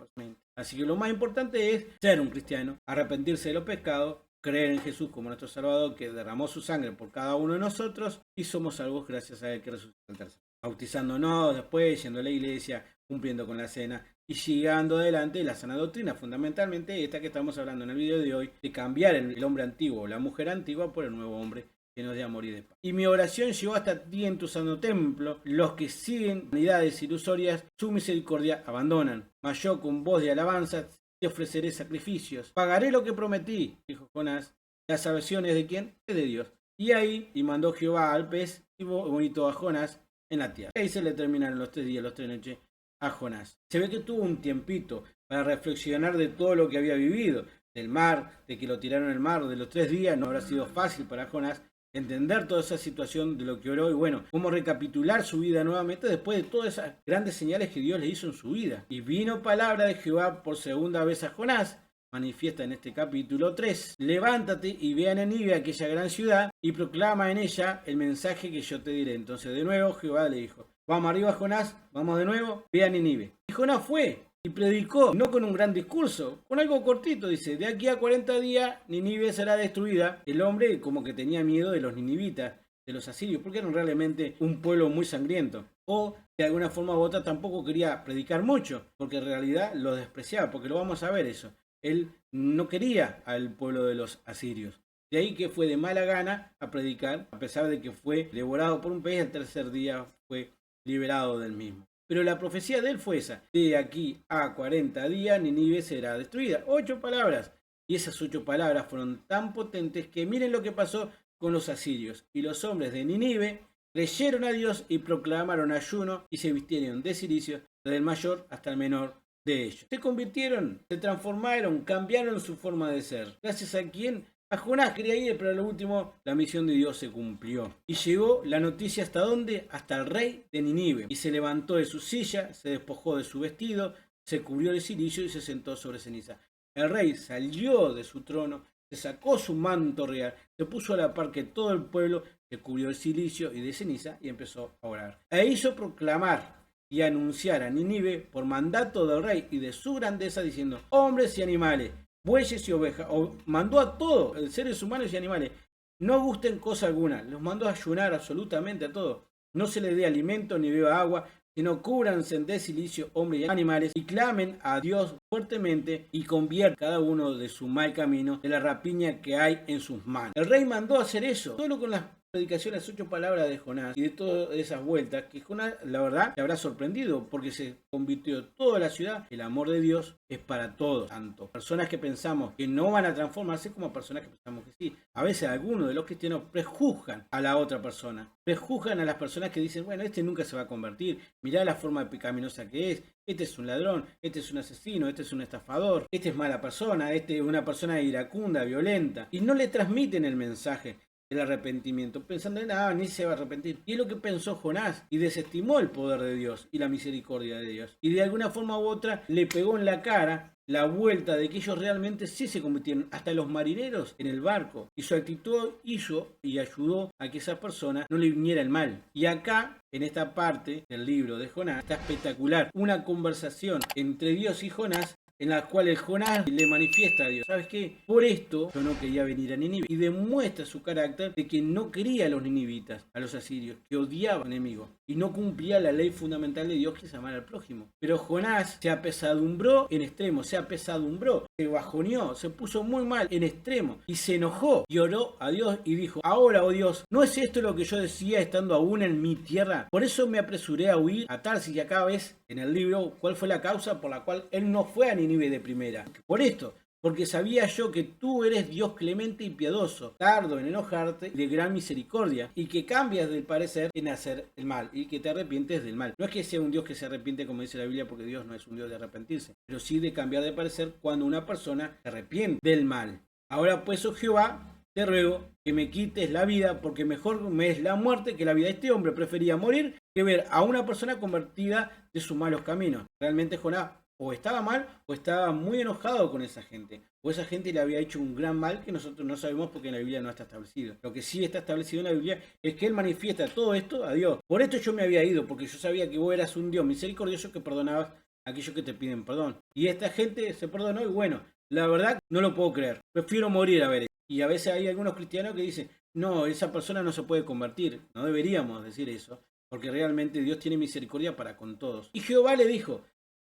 Así que lo más importante es ser un cristiano, arrepentirse de los pecados, creer en Jesús como nuestro Salvador, que derramó su sangre por cada uno de nosotros y somos salvos gracias a Él que resucitó al tercer día. Bautizándonos después, yendo a la iglesia, cumpliendo con la cena y llegando adelante la sana doctrina, fundamentalmente esta que estamos hablando en el video de hoy, de cambiar el hombre antiguo o la mujer antigua por el nuevo hombre que nos dé amor y de paz. Y mi oración llegó hasta ti en tu santo templo. Los que siguen vanidades ilusorias, su misericordia abandonan. Mas yo con voz de alabanza te ofreceré sacrificios. Pagaré lo que prometí, dijo Jonás. La salvación es de quién? Es de Dios. Y ahí, y mandó Jehová al pez y vomitó a Jonás en la tierra. Y ahí se le terminaron los 3 días, los 3 noches a Jonás. Se ve que tuvo un tiempito para reflexionar de todo lo que había vivido. Del mar, de que lo tiraron al mar, de los 3 días. No habrá sido fácil para Jonás entender toda esa situación de lo que oró y bueno, cómo recapitular su vida nuevamente después de todas esas grandes señales que Dios le hizo en su vida. Y vino palabra de Jehová por segunda vez a Jonás, manifiesta en este capítulo 3. Levántate y ve a Nínive, aquella gran ciudad, y proclama en ella el mensaje que yo te diré. Entonces de nuevo Jehová le dijo, vamos arriba Jonás, vamos de nuevo, ve a Nínive. Y Jonás fue y predicó, no con un gran discurso, con algo cortito, dice, de aquí a 40 días Nínive será destruida. El hombre como que tenía miedo de los ninivitas, de los asirios, porque eran realmente un pueblo muy sangriento. O de alguna forma u otra tampoco quería predicar mucho, porque en realidad lo despreciaba, porque lo vamos a ver eso. Él no quería al pueblo de los asirios. De ahí que fue de mala gana a predicar, a pesar de que fue devorado por un pez, el tercer día fue liberado del mismo. Pero la profecía de él fue esa. De aquí a 40 días Nínive será destruida. 8 palabras. Y esas 8 palabras fueron tan potentes que miren lo que pasó con los asirios. Y los hombres de Nínive creyeron a Dios y proclamaron ayuno y se vistieron de cilicio, desde el mayor hasta el menor de ellos. Se convirtieron, se transformaron, cambiaron su forma de ser. ¿Gracias a quién? A Jonás quería ir, pero a lo último la misión de Dios se cumplió. Y llegó la noticia ¿hasta dónde? Hasta el rey de Nínive. Y se levantó de su silla, se despojó de su vestido, se cubrió de cilicio y se sentó sobre ceniza. El rey salió de su trono, se sacó su manto real, se puso a la par que todo el pueblo, se cubrió de cilicio y de ceniza y empezó a orar. E hizo proclamar y anunciar a Nínive por mandato del rey y de su grandeza diciendo: hombres y animales, bueyes y ovejas, mandó a todos, seres humanos y animales, no gusten cosa alguna, los mandó a ayunar absolutamente a todos, no se les dé alimento ni beba agua, sino cúbranse de silicio hombres y animales y clamen a Dios fuertemente y conviertan cada uno de su mal camino, de la rapiña que hay en sus manos. El rey mandó a hacer eso, solo con las predicaciones, las 8 palabras de Jonás y de todas esas vueltas, que Jonás, la verdad, se habrá sorprendido porque se convirtió toda la ciudad. El amor de Dios es para todos, tanto personas que pensamos que no van a transformarse como personas que pensamos que sí. A veces algunos de los cristianos prejuzgan a la otra persona, prejuzgan a las personas que dicen: bueno, este nunca se va a convertir, mirá la forma pecaminosa que es, este es un ladrón, este es un asesino, este es un estafador, este es mala persona, este es una persona iracunda, violenta, y no le transmiten el mensaje del arrepentimiento, pensando en nada, ni se va a arrepentir. Y es lo que pensó Jonás, y desestimó el poder de Dios y la misericordia de Dios. Y de alguna forma u otra le pegó en la cara la vuelta de que ellos realmente sí se convirtieron, hasta los marineros, en el barco. Y su actitud hizo y ayudó a que esas personas no le viniera el mal. Y acá, en esta parte del libro de Jonás, está espectacular. Una conversación entre Dios y Jonás, en la cual el Jonás le manifiesta a Dios: ¿sabes qué? Por esto yo no quería venir a Nínive. Y demuestra su carácter de que no quería a los ninivitas, a los asirios, que odiaba a enemigos. Y no cumplía la ley fundamental de Dios, que es amar al prójimo. Pero Jonás se apesadumbró en extremo, se bajoneó, se puso muy mal en extremo. Y se enojó y oró a Dios y dijo: ahora, oh Dios, ¿no es esto lo que yo decía estando aún en mi tierra? Por eso me apresuré a huir a Tarsis. Y acá ves en el libro cuál fue la causa por la cual él no fue a Nínive de primera. Por esto, porque sabía yo que tú eres Dios clemente y piadoso, tardo en enojarte y de gran misericordia, y que cambias de parecer en hacer el mal, y que te arrepientes del mal. No es que sea un Dios que se arrepiente, como dice la Biblia, porque Dios no es un Dios de arrepentirse, pero sí de cambiar de parecer cuando una persona se arrepiente del mal. Ahora pues, oh Jehová, te ruego que me quites la vida, porque mejor me es la muerte que la vida. Este hombre prefería morir que ver a una persona convertida de sus malos caminos. Realmente Jonás o estaba mal o estaba muy enojado con esa gente, o esa gente le había hecho un gran mal que nosotros no sabemos porque en la Biblia no está establecido. Lo que sí está establecido en la Biblia es que él manifiesta todo esto a Dios. Por esto yo me había ido, porque yo sabía que vos eras un Dios misericordioso que perdonabas a aquellos que te piden perdón. Y esta gente se perdonó y bueno, la verdad no lo puedo creer. Prefiero morir a ver. Y a veces hay algunos cristianos que dicen: no, esa persona no se puede convertir. No deberíamos decir eso, porque realmente Dios tiene misericordia para con todos. Y Jehová le dijo: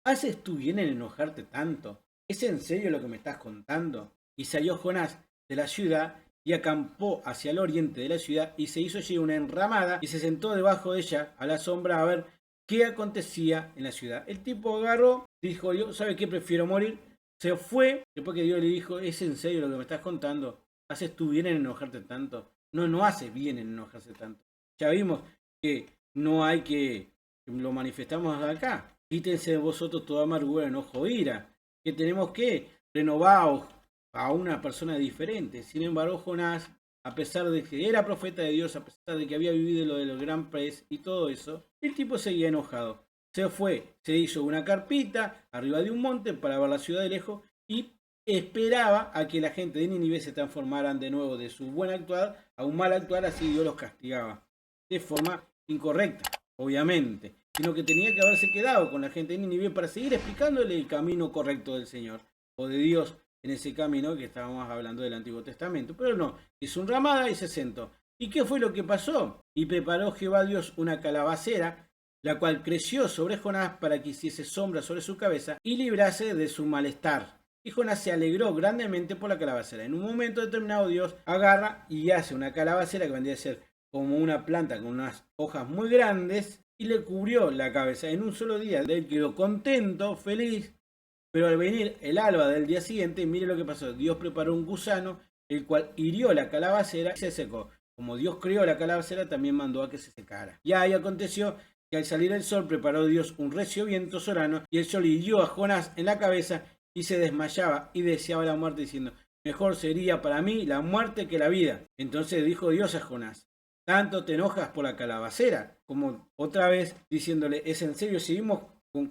¿haces tú bien en enojarte tanto? ¿Es en serio lo que me estás contando? Y salió Jonás de la ciudad y acampó hacia el oriente de la ciudad, y se hizo allí una enramada y se sentó debajo de ella a la sombra a ver qué acontecía en la ciudad. El tipo agarró, dijo: yo, ¿sabe qué? Prefiero morir. Se fue, después que Dios le dijo: ¿es en serio lo que me estás contando? ¿Haces tú bien en enojarte tanto? No, no hace bien en enojarse tanto. Ya vimos que no hay que, lo manifestamos acá: quítense de vosotros toda amargura, enojo, ira, que tenemos que renovar a una persona diferente. Sin embargo, Jonás, a pesar de que era profeta de Dios, a pesar de que había vivido lo del gran pez y todo eso, el tipo seguía enojado. Se fue, se hizo una carpita arriba de un monte para ver la ciudad de lejos y esperaba a que la gente de Nínive se transformaran de nuevo de su buen actuar a un mal actuar, así Dios los castigaba. De forma incorrecta, obviamente, sino que tenía que haberse quedado con la gente de Nínive para seguir explicándole el camino correcto del Señor o de Dios en ese camino que estábamos hablando del Antiguo Testamento. Pero no, hizo un ramada y se sentó. ¿Y qué fue lo que pasó? Y preparó Jehová Dios una calabacera, la cual creció sobre Jonás para que hiciese sombra sobre su cabeza y librase de su malestar. Y Jonás se alegró grandemente por la calabacera. En un momento determinado Dios agarra y hace una calabacera que vendría a ser como una planta con unas hojas muy grandes y le cubrió la cabeza. En un solo día él quedó contento, feliz, pero al venir el alba del día siguiente, mire lo que pasó: Dios preparó un gusano, el cual hirió la calabacera y se secó. Como Dios crió la calabacera, también mandó a que se secara. Y ahí aconteció que al salir el sol preparó Dios un recio viento solano, y el sol hirió a Jonás en la cabeza y se desmayaba y deseaba la muerte, diciendo: mejor sería para mí la muerte que la vida. Entonces dijo Dios a Jonás, tanto te enojas por la calabacera, como otra vez diciéndole, ¿es en serio? Seguimos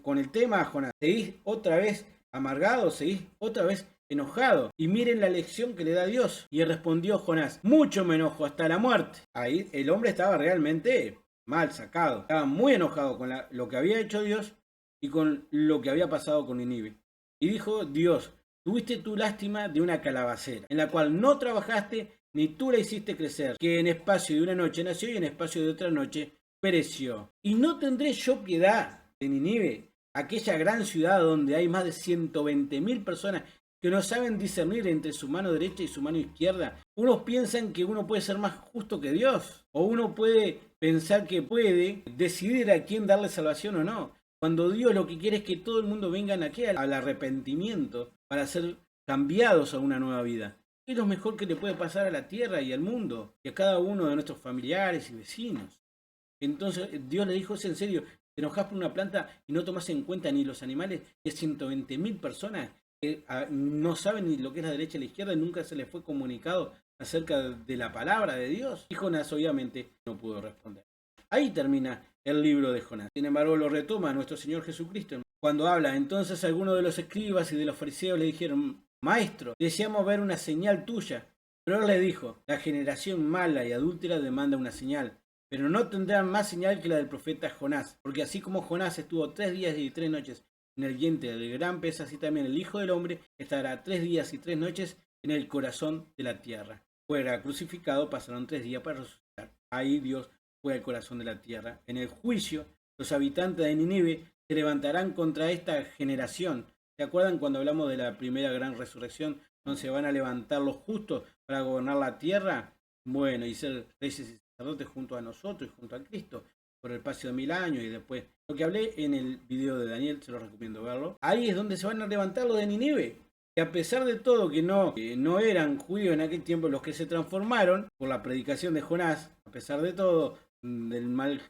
con el tema, Jonás. ¿Seguís otra vez amargado? ¿Seguís otra vez enojado? Y miren la lección que le da Dios. Y respondió Jonás, mucho me enojo hasta la muerte. Ahí el hombre estaba realmente mal sacado. Estaba muy enojado con lo que había hecho Dios y con lo que había pasado con Nínive. Y dijo Dios, tuviste tu lástima de una calabacera, en la cual no trabajaste ni tú la hiciste crecer, que en espacio de una noche nació y en espacio de otra noche pereció. Y no tendré yo piedad de Nínive, aquella gran ciudad donde hay más de 120.000 personas que no saben discernir entre su mano derecha y su mano izquierda. Unos piensan que uno puede ser más justo que Dios, o uno puede pensar que puede decidir a quién darle salvación o no, cuando Dios lo que quiere es que todo el mundo vengan aquí al arrepentimiento para ser cambiados a una nueva vida. Es lo mejor que le puede pasar a la tierra y al mundo, y a cada uno de nuestros familiares y vecinos. Entonces Dios le dijo, es en serio, te enojas por una planta y no tomas en cuenta ni los animales de 120.000 personas que no saben ni lo que es la derecha y la izquierda y nunca se les fue comunicado acerca de la palabra de Dios. Y Jonás obviamente no pudo responder. Ahí termina el libro de Jonás. Sin embargo lo retoma nuestro Señor Jesucristo. Cuando habla, entonces algunos de los escribas y de los fariseos le dijeron, Maestro, deseamos ver una señal tuya. Pero él le dijo, la generación mala y adúltera demanda una señal, pero no tendrán más señal que la del profeta Jonás, porque así como Jonás estuvo 3 días y 3 noches en el vientre del gran pez, así también el Hijo del Hombre estará 3 días y 3 noches en el corazón de la tierra. Fuera crucificado, pasaron 3 días para resucitar. Ahí Dios fue al corazón de la tierra. En el juicio, los habitantes de Nínive se levantarán contra esta generación. ¿Se acuerdan cuando hablamos de la primera gran resurrección, donde se van a levantar los justos para gobernar la tierra? Bueno, y ser reyes y sacerdotes junto a nosotros y junto a Cristo por el espacio de 1000 años. Y después, lo que hablé en el video de Daniel, se lo recomiendo verlo. Ahí es donde se van a levantar los de Nínive, que a pesar de todo que no eran judíos en aquel tiempo, los que se transformaron por la predicación de Jonás, a pesar de todo, del mal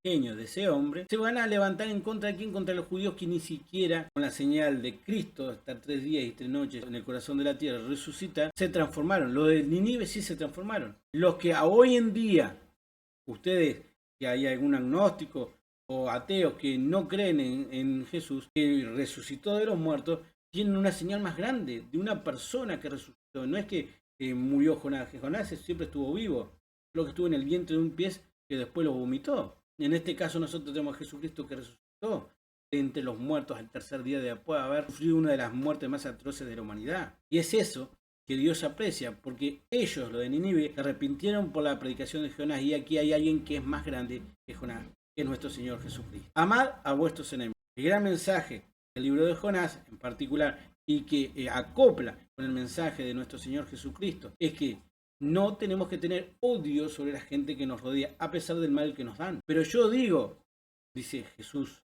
genio de ese hombre, se van a levantar en contra de quién, contra los judíos que ni siquiera con la señal de Cristo, estar 3 días y 3 noches en el corazón de la tierra, resucitar, se transformaron. Los de Nínive sí se transformaron. Los que a hoy en día, ustedes, que hay algún agnóstico o ateos que no creen en Jesús, que resucitó de los muertos, tienen una señal más grande de una persona que resucitó. No es que murió Jonás, Jonás siempre estuvo vivo, lo que estuvo en el vientre de un pez que después lo vomitó. En este caso nosotros tenemos a Jesucristo que resucitó entre los muertos al 3er día después de haber sufrido una de las muertes más atroces de la humanidad. Y es eso que Dios aprecia, porque ellos, los de Nínive, se arrepintieron por la predicación de Jonás, y aquí hay alguien que es más grande que Jonás, que es nuestro Señor Jesucristo. Amad a vuestros enemigos. El gran mensaje del libro de Jonás en particular, y que acopla con el mensaje de nuestro Señor Jesucristo, es que no tenemos que tener odio sobre la gente que nos rodea, a pesar del mal que nos dan. Pero yo digo, dice Jesús,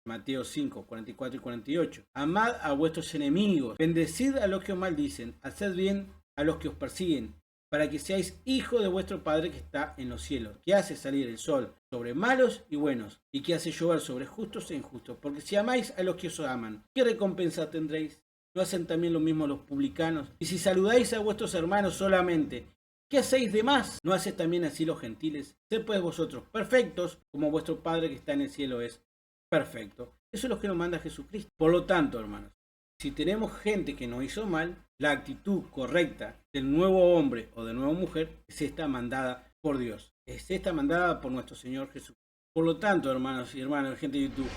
Mateo 5, 44 y 48, amad a vuestros enemigos, bendecid a los que os maldicen, haced bien a los que os persiguen, para que seáis hijos de vuestro Padre que está en los cielos, que hace salir el sol sobre malos y buenos, y que hace llover sobre justos e injustos. Porque si amáis a los que os aman, ¿qué recompensa tendréis? ¿No hacen también lo mismo los publicanos? Y si saludáis a vuestros hermanos solamente, ¿qué hacéis de más? ¿No hacéis también así los gentiles? Sed pues vosotros perfectos, como vuestro Padre que está en el cielo es perfecto. Eso es lo que nos manda Jesucristo. Por lo tanto, hermanos, si tenemos gente que nos hizo mal, la actitud correcta del nuevo hombre o de nueva mujer es esta mandada por Dios. Es esta mandada por nuestro Señor Jesús. Por lo tanto, hermanos y hermanas, gente de YouTube,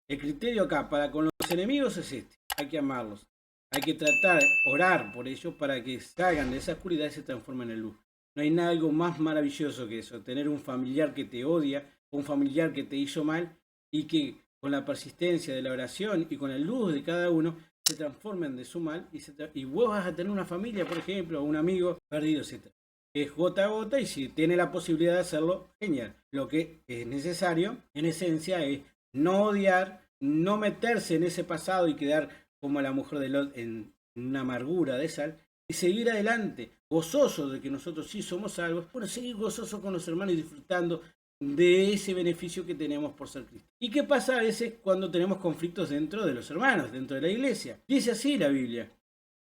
el criterio acá para con los enemigos es este. Hay que amarlos. Hay que tratar, orar por ellos para que salgan de esa oscuridad y se transformen en luz. No hay nada algo más maravilloso que eso, tener un familiar que te odia, un familiar que te hizo mal, y que con la persistencia de la oración y con la luz de cada uno se transformen de su mal y vos vas a tener una familia, por ejemplo, o un amigo perdido, etc. Es gota a gota, y si tiene la posibilidad de hacerlo, genial. Lo que es necesario, en esencia, es no odiar, no meterse en ese pasado y quedar como la mujer de Lot en una amargura de sal, y seguir adelante, gozoso de que nosotros sí somos salvos, bueno, seguir gozoso con los hermanos y disfrutando de ese beneficio que tenemos por ser Cristo. ¿Y qué pasa a veces cuando tenemos conflictos dentro de los hermanos, dentro de la iglesia? Dice así la Biblia: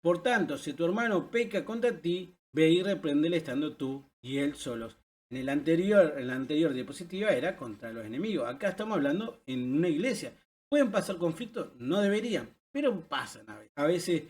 Por tanto, si tu hermano peca contra ti, ve y repréndele estando tú y él solos. En la anterior diapositiva era contra los enemigos. Acá estamos hablando en una iglesia. ¿Pueden pasar conflictos? No deberían, pero pasan a veces. A veces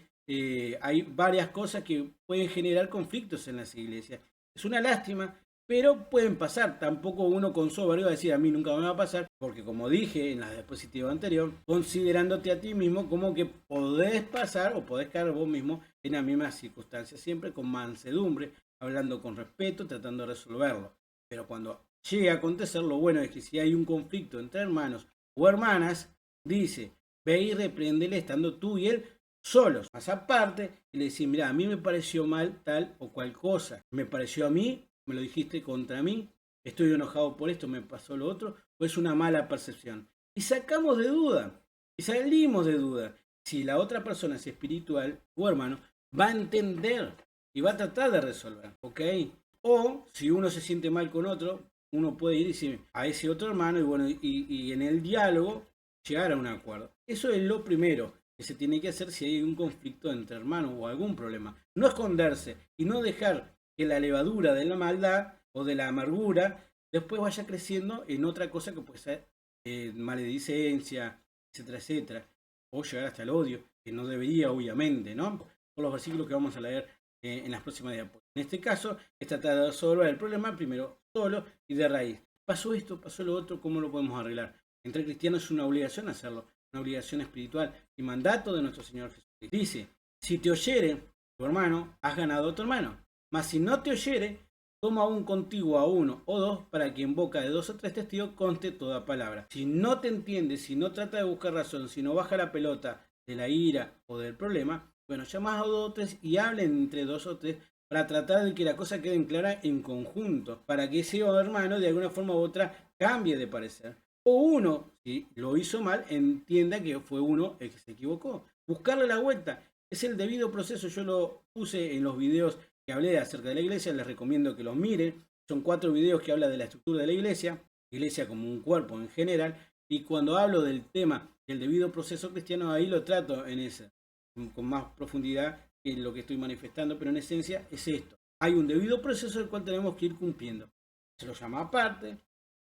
hay varias cosas que pueden generar conflictos en las iglesias. Es una lástima, pero pueden pasar. Tampoco uno con soberbia va a decir a mí nunca me va a pasar, porque como dije en la diapositiva anterior, considerándote a ti mismo como que podés pasar o podés caer vos mismo en las mismas circunstancias, siempre con mansedumbre, hablando con respeto, tratando de resolverlo. Pero cuando llegue a acontecer, lo bueno es que si hay un conflicto entre hermanos o hermanas, dice, ve y repréndele estando tú y él solos. Más aparte, y le decís, mira, a mí me pareció mal tal o cual cosa. Me pareció a mí, me lo dijiste contra mí, estoy enojado por esto, me pasó lo otro, o es una mala percepción. Y sacamos de duda, y salimos de duda. Si la otra persona es espiritual, o hermano, va a entender y va a tratar de resolver, ¿ok? O si uno se siente mal con otro, uno puede ir y decir a ese otro hermano y bueno, y en el diálogo llegar a un acuerdo. Eso es lo primero que se tiene que hacer si hay un conflicto entre hermanos o algún problema. No esconderse y no dejar que la levadura de la maldad o de la amargura después vaya creciendo en otra cosa que puede ser maledicencia, etcétera, etcétera, o llegar hasta el odio, que no debería, obviamente, ¿no? Por los versículos que vamos a leer en las próximas diapositivas. En este caso, es tratar de resolver el problema primero solo y de raíz. Pasó esto, pasó lo otro, ¿cómo lo podemos arreglar? Entre cristianos es una obligación hacerlo, una obligación espiritual y mandato de nuestro Señor Jesucristo. Dice, si te oyere tu hermano, has ganado a tu hermano. Mas si no te oyere, toma aún contigo a uno o dos, para que en boca de 2 o 3 testigos conste toda palabra. Si no te entiende, si no trata de buscar razón, si no baja la pelota de la ira o del problema, bueno, llamas a 2 o 3 y hablen entre 2 o 3 para tratar de que la cosa quede clara en conjunto, para que ese hermano de alguna forma u otra cambie de parecer. O uno, si lo hizo mal, entienda que fue uno el que se equivocó. Buscarle la vuelta es el debido proceso. Yo lo puse en los videos que hablé acerca de la iglesia, les recomiendo que los miren. Son 4 videos que hablan de la estructura de la iglesia como un cuerpo en general, y cuando hablo del tema del debido proceso cristiano, ahí lo trato en ese, con más profundidad que lo que estoy manifestando, pero en esencia es esto. Hay un debido proceso el cual tenemos que ir cumpliendo. Se lo llama aparte,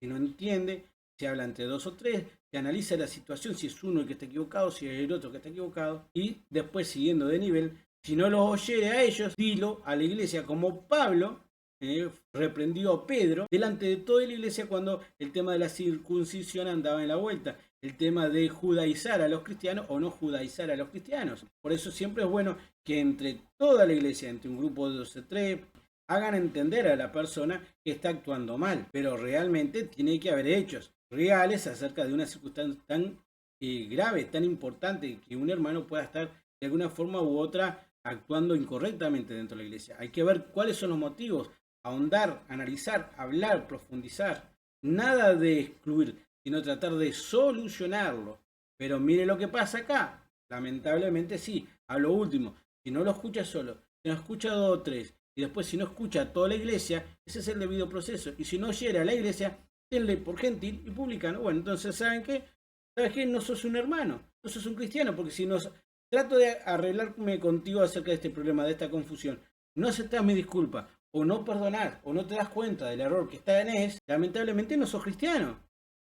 si no entiende, se habla entre 2 o 3, se analiza la situación, si es uno el que está equivocado, si es el otro que está equivocado, y después siguiendo de nivel, si no los oyere a ellos, dilo a la iglesia, como Pablo reprendió a Pedro delante de toda la iglesia cuando el tema de la circuncisión andaba en la vuelta, el tema de judaizar a los cristianos o no judaizar a los cristianos. Por eso siempre es bueno que entre toda la iglesia, entre un grupo de 12 o 3, hagan entender a la persona que está actuando mal, pero realmente tiene que haber hechos reales acerca de una circunstancia tan grave, tan importante, que un hermano pueda estar de alguna forma u otra actuando incorrectamente dentro de la iglesia. Hay que ver cuáles son los motivos, ahondar, analizar, hablar, profundizar. Nada de excluir, sino tratar de solucionarlo. Pero mire lo que pasa acá. Lamentablemente sí, a lo último, si no lo escucha solo, si no escucha 2 o 3, y después si no escucha a toda la iglesia, ese es el debido proceso. Y si no oyera a la iglesia, tenle por gentil y publicano. Bueno, entonces, ¿saben qué? ¿Sabes qué? No sos un hermano, no sos un cristiano, porque si no trato de arreglarme contigo acerca de este problema, de esta confusión, no aceptás mi disculpa, o no perdonás, o no te das cuenta del error que está en lamentablemente no sos cristiano.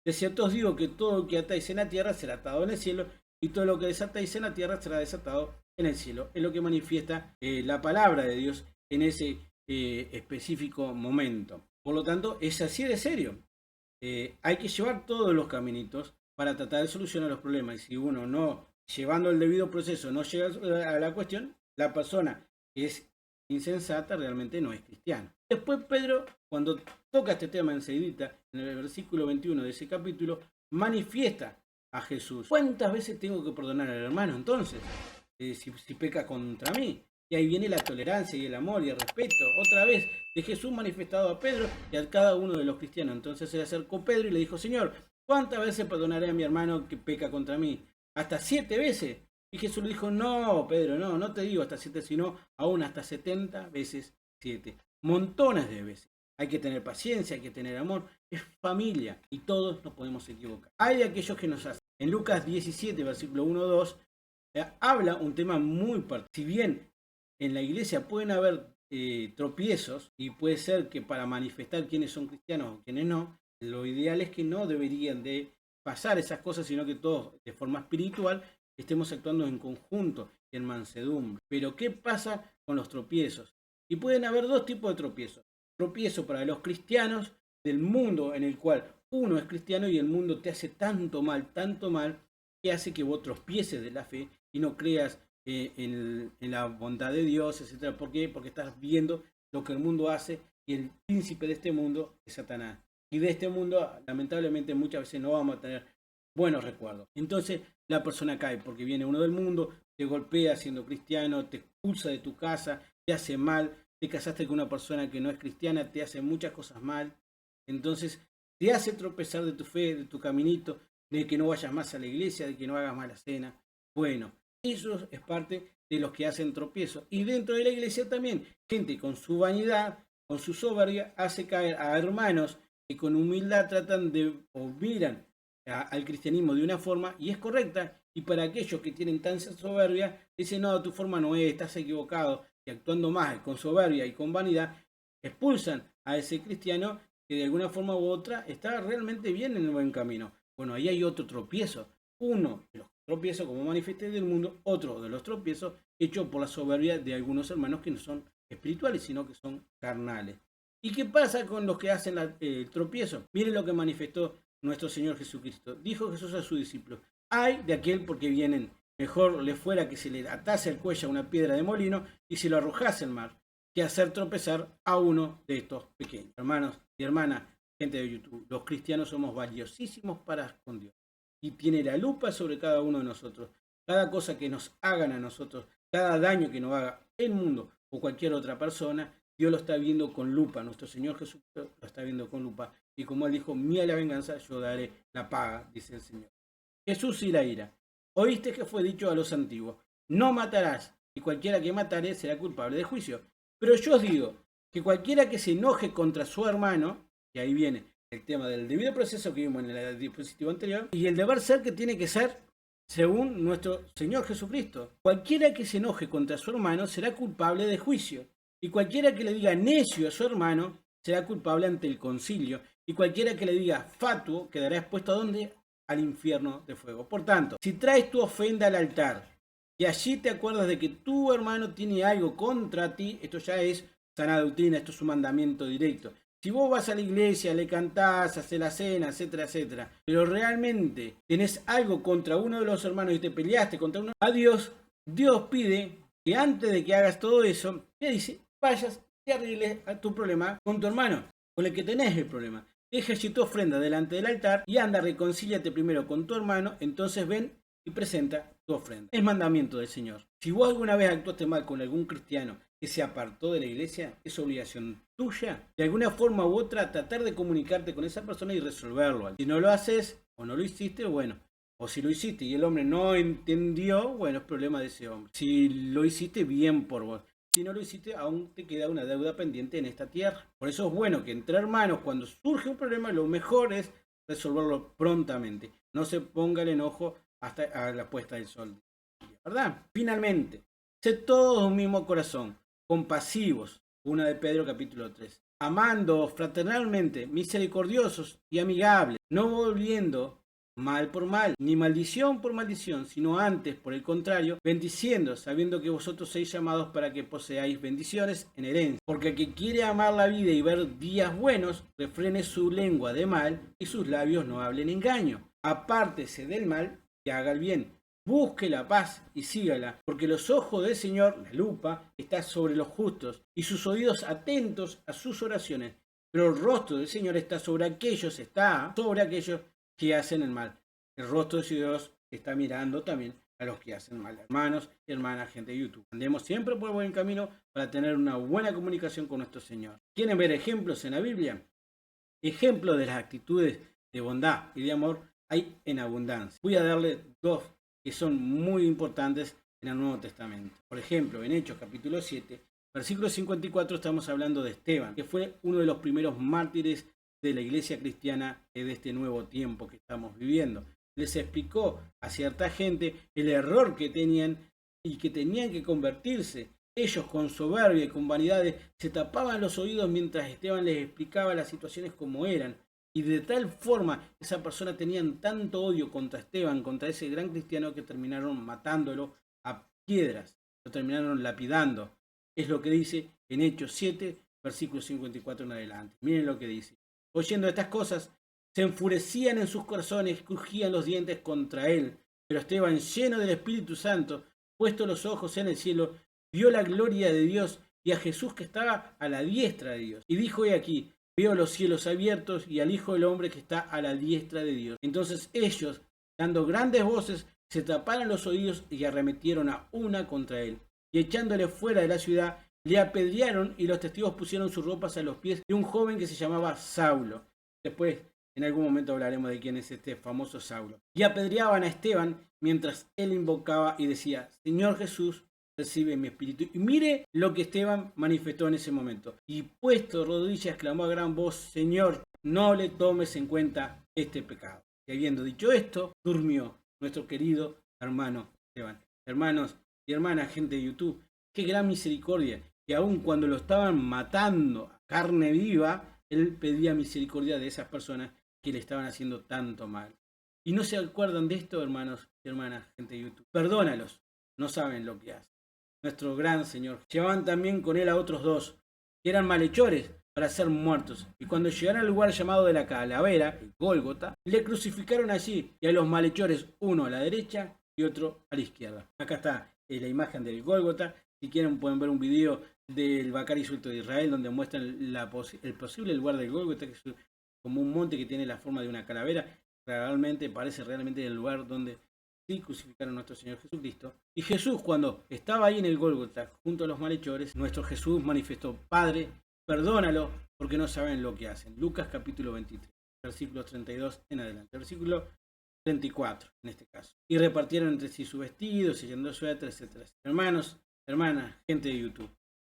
De cierto os digo que todo lo que atáis en la tierra será atado en el cielo, y todo lo que desatáis en la tierra será desatado en el cielo. Es lo que manifiesta la palabra de Dios en ese específico momento. Por lo tanto, es así de serio. Hay que llevar todos los caminitos para tratar de solucionar los problemas. Y si uno no, llevando el debido proceso, no llega a la cuestión, la persona que es insensata realmente no es cristiana. Después Pedro, cuando toca este tema enseguida, en el versículo 21 de ese capítulo, manifiesta a Jesús. ¿Cuántas veces tengo que perdonar al hermano entonces? Si peca contra mí. Y ahí viene la tolerancia y el amor y el respeto, otra vez, de Jesús manifestado a Pedro y a cada uno de los cristianos. Entonces se le acercó Pedro y le dijo, Señor, ¿cuántas veces perdonaré a mi hermano que peca contra mí? ¿Hasta 7 veces? Y Jesús le dijo, no, Pedro, no te digo hasta 7, sino aún hasta 70 veces 7. Montones de veces. Hay que tener paciencia, hay que tener amor. Es familia y todos nos podemos equivocar. Hay aquellos que nos hacen. En Lucas 17, versículo 1-2, habla un tema muy particular. Si bien en la iglesia pueden haber tropiezos, y puede ser que para manifestar quiénes son cristianos o quiénes no, lo ideal es que no deberían de pasar esas cosas, sino que todos de forma espiritual estemos actuando en conjunto, en mansedumbre. Pero ¿qué pasa con los tropiezos? Y pueden haber dos tipos de tropiezos. Tropiezo para los cristianos del mundo en el cual uno es cristiano y el mundo te hace tanto mal, que hace que vos tropieces de la fe y no creas en la bondad de Dios, etcétera. ¿Por qué? Porque estás viendo lo que el mundo hace y el príncipe de este mundo es Satanás. Y de este mundo, lamentablemente, muchas veces no vamos a tener buenos recuerdos. Entonces la persona cae porque viene uno del mundo, te golpea siendo cristiano, te expulsa de tu casa, te hace mal, te casaste con una persona que no es cristiana, te hace muchas cosas mal. Entonces te hace tropezar de tu fe, de tu caminito, de que no vayas más a la iglesia, de que no hagas más la cena. Bueno, eso es parte de los que hacen tropiezos. Y dentro de la iglesia también, gente con su vanidad, con su soberbia, hace caer a hermanos que con humildad tratan de o miran al cristianismo de una forma y es correcta, y para aquellos que tienen tanta soberbia, dicen no, tu forma no es, estás equivocado, y actuando más con soberbia y con vanidad, expulsan a ese cristiano que de alguna forma u otra está realmente bien en el buen camino. Bueno, ahí hay otro tropiezo, uno de los tropiezos como manifesté del mundo, otro de los tropiezos hecho por la soberbia de algunos hermanos que no son espirituales, sino que son carnales. ¿Y qué pasa con los que hacen el tropiezo? Miren lo que manifestó nuestro Señor Jesucristo. Dijo Jesús a sus discípulos: ay de aquel porque vienen, mejor le fuera que se le atase al cuello a una piedra de molino y se lo arrojase al mar, que hacer tropezar a uno de estos pequeños. Hermanos y hermanas, gente de YouTube, los cristianos somos valiosísimos para con Dios. Y tiene la lupa sobre cada uno de nosotros. Cada cosa que nos hagan a nosotros, cada daño que nos haga el mundo o cualquier otra persona, Dios lo está viendo con lupa. Nuestro Señor Jesucristo lo está viendo con lupa. Y como Él dijo, mía la venganza, yo daré la paga, dice el Señor. Jesús y la ira. Oíste que fue dicho a los antiguos: no matarás, y cualquiera que matare será culpable de juicio. Pero yo os digo que cualquiera que se enoje contra su hermano, y ahí viene el tema del debido proceso que vimos en el dispositivo anterior, y el deber ser que tiene que ser según nuestro Señor Jesucristo. Cualquiera que se enoje contra su hermano será culpable de juicio, y cualquiera que le diga necio a su hermano será culpable ante el concilio, y cualquiera que le diga fatuo quedará expuesto ¿a dónde? Al infierno de fuego. Por tanto, si traes tu ofrenda al altar y allí te acuerdas de que tu hermano tiene algo contra ti, esto ya es sana doctrina, esto es un mandamiento directo. Si vos vas a la iglesia, le cantás, haces la cena, etcétera, etcétera, pero realmente tenés algo contra uno de los hermanos y te peleaste contra uno, a Dios pide que antes de que hagas todo eso, te dice, vayas y arregles tu problema con tu hermano, con el que tenés el problema. Deja allí tu ofrenda delante del altar y anda, reconcíliate primero con tu hermano, entonces ven y presenta tu ofrenda. Es mandamiento del Señor. Si vos alguna vez actuaste mal con algún cristiano que se apartó de la iglesia, es obligación tuya, de alguna forma u otra, tratar de comunicarte con esa persona y resolverlo. Si no lo haces o no lo hiciste, bueno, o si lo hiciste y el hombre no entendió, bueno, es problema de ese hombre. Si lo hiciste, bien por vos. Si no lo hiciste, aún te queda una deuda pendiente en esta tierra. Por eso es bueno que entre hermanos, cuando surge un problema, lo mejor es resolverlo prontamente. No se ponga el enojo hasta a la puesta del sol, ¿verdad? Finalmente, sed todos de un mismo corazón, compasivos, 1 de Pedro capítulo 3, amando fraternalmente, misericordiosos y amigables, no volviendo mal por mal, ni maldición por maldición, sino antes, por el contrario, bendiciendo, sabiendo que vosotros sois llamados para que poseáis bendiciones en herencia. Porque el que quiere amar la vida y ver días buenos, refrene su lengua de mal y sus labios no hablen engaño. Apártese del mal y haga el bien. Busque la paz y sígala, porque los ojos del Señor, la lupa, está sobre los justos y sus oídos atentos a sus oraciones. Pero el rostro del Señor está sobre aquellos que hacen el mal. El rostro de Dios está mirando también a los que hacen mal. Hermanos y hermanas, gente de YouTube, andemos siempre por el buen camino para tener una buena comunicación con nuestro Señor. ¿Quieren ver ejemplos en la Biblia? Ejemplos de las actitudes de bondad y de amor hay en abundancia. Voy a darle dos que son muy importantes en el Nuevo Testamento. Por ejemplo, en Hechos capítulo 7, versículo 54, estamos hablando de Esteban, que fue uno de los primeros mártires de la iglesia cristiana de este nuevo tiempo que estamos viviendo. les explicó a cierta gente el error que tenían y que tenían que convertirse. Ellos con soberbia y con vanidades se tapaban los oídos mientras Esteban les explicaba las situaciones como eran. Y de tal forma esa persona tenían tanto odio contra Esteban, contra ese gran cristiano, que terminaron matándolo a piedras, lo terminaron lapidando. Es lo que dice en Hechos 7, versículo 54 en adelante. Miren lo que dice. Oyendo estas cosas, se enfurecían en sus corazones, crujían los dientes contra él. Pero Esteban, lleno del Espíritu Santo, puesto los ojos en el cielo, vio la gloria de Dios y a Jesús que estaba a la diestra de Dios. Y dijo: he aquí, veo los cielos abiertos y al Hijo del Hombre que está a la diestra de Dios. Entonces ellos, dando grandes voces, se taparon los oídos y arremetieron a una contra él. Y echándole fuera de la ciudad, le apedrearon, y los testigos pusieron sus ropas a los pies de un joven que se llamaba Saulo. Después, en algún momento hablaremos de quién es este famoso Saulo. Y apedreaban a Esteban mientras él invocaba y decía: Señor Jesús, recibe mi espíritu. Y mire lo que Esteban manifestó en ese momento. Y puesto de rodillas, clamó a gran voz: Señor, no le tomes en cuenta este pecado. Y habiendo dicho esto, durmió nuestro querido hermano Esteban. Hermanos y hermanas, gente de YouTube, qué gran misericordia, que aun cuando lo estaban matando a carne viva, él pedía misericordia de esas personas que le estaban haciendo tanto mal. Y no se acuerdan de esto, hermanos y hermanas, gente de YouTube. Perdónalos, no saben lo que hacen. Nuestro gran Señor. Llevaban también con él a otros dos, que eran malhechores, para ser muertos. Y cuando llegaron al lugar llamado de la calavera, el Gólgota, le crucificaron allí, y a los malhechores, uno a la derecha y otro a la izquierda. Acá está la imagen del Gólgota. Si quieren pueden ver un video del Bacari Suelto de Israel, donde muestran el posible lugar del Gólgota, que es como un monte que tiene la forma de una calavera. Realmente parece el lugar donde sí crucificaron a nuestro Señor Jesucristo. Y Jesús, cuando estaba ahí en el Gólgota junto a los malhechores, nuestro Jesús manifestó: Padre, perdónalo, porque no saben lo que hacen. Lucas capítulo 23, versículo 32 en adelante. Versículo 34 en este caso. Y repartieron entre sí sus vestidos, sellando suéteres, etc. Hermanos, hermanas, gente de YouTube,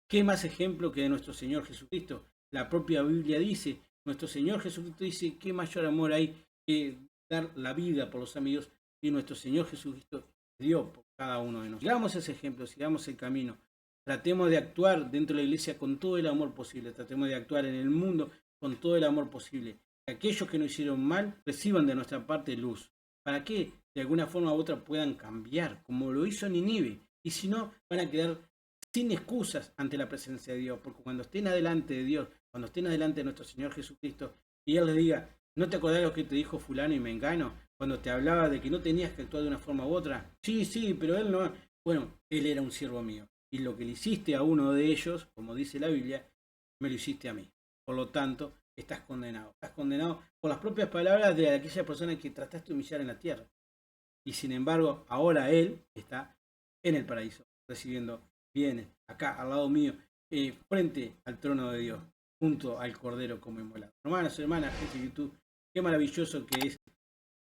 ¿qué más ejemplo que de nuestro Señor Jesucristo? La propia Biblia dice, nuestro Señor Jesucristo dice: ¿qué mayor amor hay que dar la vida por los amigos? Y nuestro Señor Jesucristo dio por cada uno de nosotros. Sigamos ese ejemplo, sigamos el camino. Tratemos de actuar dentro de la iglesia con todo el amor posible. Tratemos de actuar en el mundo con todo el amor posible. Que aquellos que nos hicieron mal reciban de nuestra parte luz, para que de alguna forma u otra puedan cambiar, como lo hizo Nínive. Y si no, van a quedar sin excusas ante la presencia de Dios. Porque cuando estén adelante de Dios, cuando estén adelante de nuestro Señor Jesucristo, y Él les diga: ¿no te acordás lo que te dijo fulano y mengano? Cuando te hablaba de que no tenías que actuar de una forma u otra. Sí, pero él no. Bueno, él era un siervo mío. Y lo que le hiciste a uno de ellos, como dice la Biblia, me lo hiciste a mí. Por lo tanto, estás condenado. Estás condenado por las propias palabras de aquella persona que trataste de humillar en la tierra. Y sin embargo, ahora él está en el paraíso, recibiendo bienes, acá al lado mío, frente al trono de Dios, junto al Cordero como inmolado. Hermanos, hermanas, gente de YouTube, qué maravilloso que es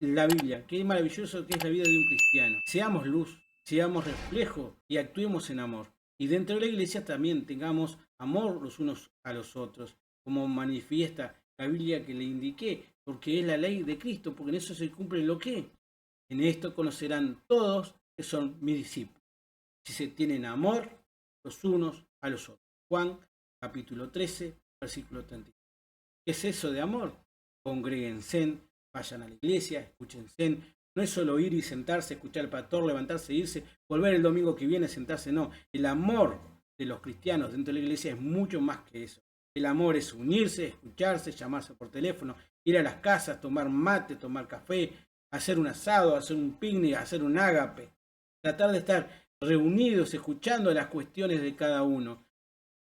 la Biblia, qué maravilloso que es la vida de un cristiano. Seamos luz, seamos reflejo y actuemos en amor. Y dentro de la iglesia también tengamos amor los unos a los otros, como manifiesta la Biblia que le indiqué, porque es la ley de Cristo, porque en eso se cumple lo que. En esto conocerán todos que son mis discípulos, si se tienen amor los unos a los otros. Juan capítulo 13, versículo 30. ¿Qué es eso de amor? Congréguense, vayan a la iglesia, escúchense. No es solo ir y sentarse, escuchar al pastor, levantarse, irse, volver el domingo que viene, sentarse. No, el amor de los cristianos dentro de la iglesia es mucho más que eso. El amor es unirse, escucharse, llamarse por teléfono, ir a las casas, tomar mate, tomar café, hacer un asado, hacer un picnic, hacer un ágape. Tratar de estar reunidos, escuchando las cuestiones de cada uno,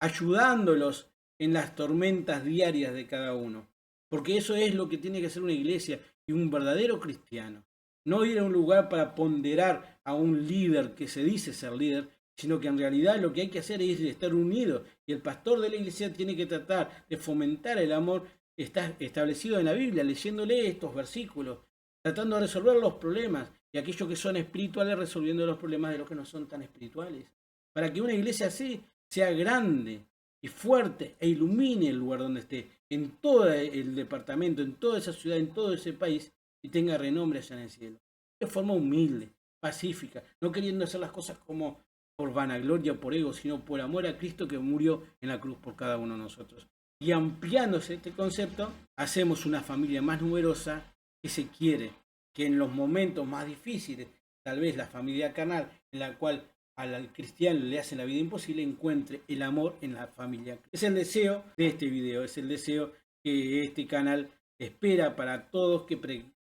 ayudándolos en las tormentas diarias de cada uno. Porque eso es lo que tiene que hacer una iglesia y un verdadero cristiano. No ir a un lugar para ponderar a un líder que se dice ser líder, sino que en realidad lo que hay que hacer es estar unidos. Y el pastor de la iglesia tiene que tratar de fomentar el amor que está establecido en la Biblia, leyéndole estos versículos, tratando de resolver los problemas, y aquellos que son espirituales resolviendo los problemas de los que no son tan espirituales. Para que una iglesia así sea grande y fuerte e ilumine el lugar donde esté, en todo el departamento, en toda esa ciudad, en todo ese país, y tenga renombre allá en el cielo. de forma humilde, pacífica, no queriendo hacer las cosas como por vanagloria o por ego, sino por amor a Cristo que murió en la cruz por cada uno de nosotros. Y ampliándose este concepto, hacemos una familia más numerosa que se quiere, que en los momentos más difíciles, tal vez la familia carnal, en la cual al cristiano le hacen la vida imposible, encuentre el amor en la familia. Es el deseo de este video, es el deseo que este canal espera para todos que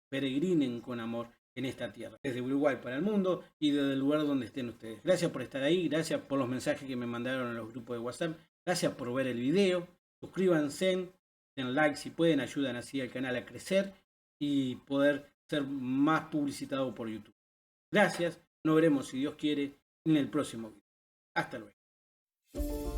peregrinen con amor en esta tierra, desde Uruguay para el mundo y desde el lugar donde estén ustedes. Gracias por estar ahí, gracias por los mensajes que me mandaron en los grupos de WhatsApp, gracias por ver el video, suscríbanse, den like si pueden, ayudan así al canal a crecer y poder ser más publicitado por YouTube. Gracias, nos veremos si Dios quiere en el próximo video. Hasta luego.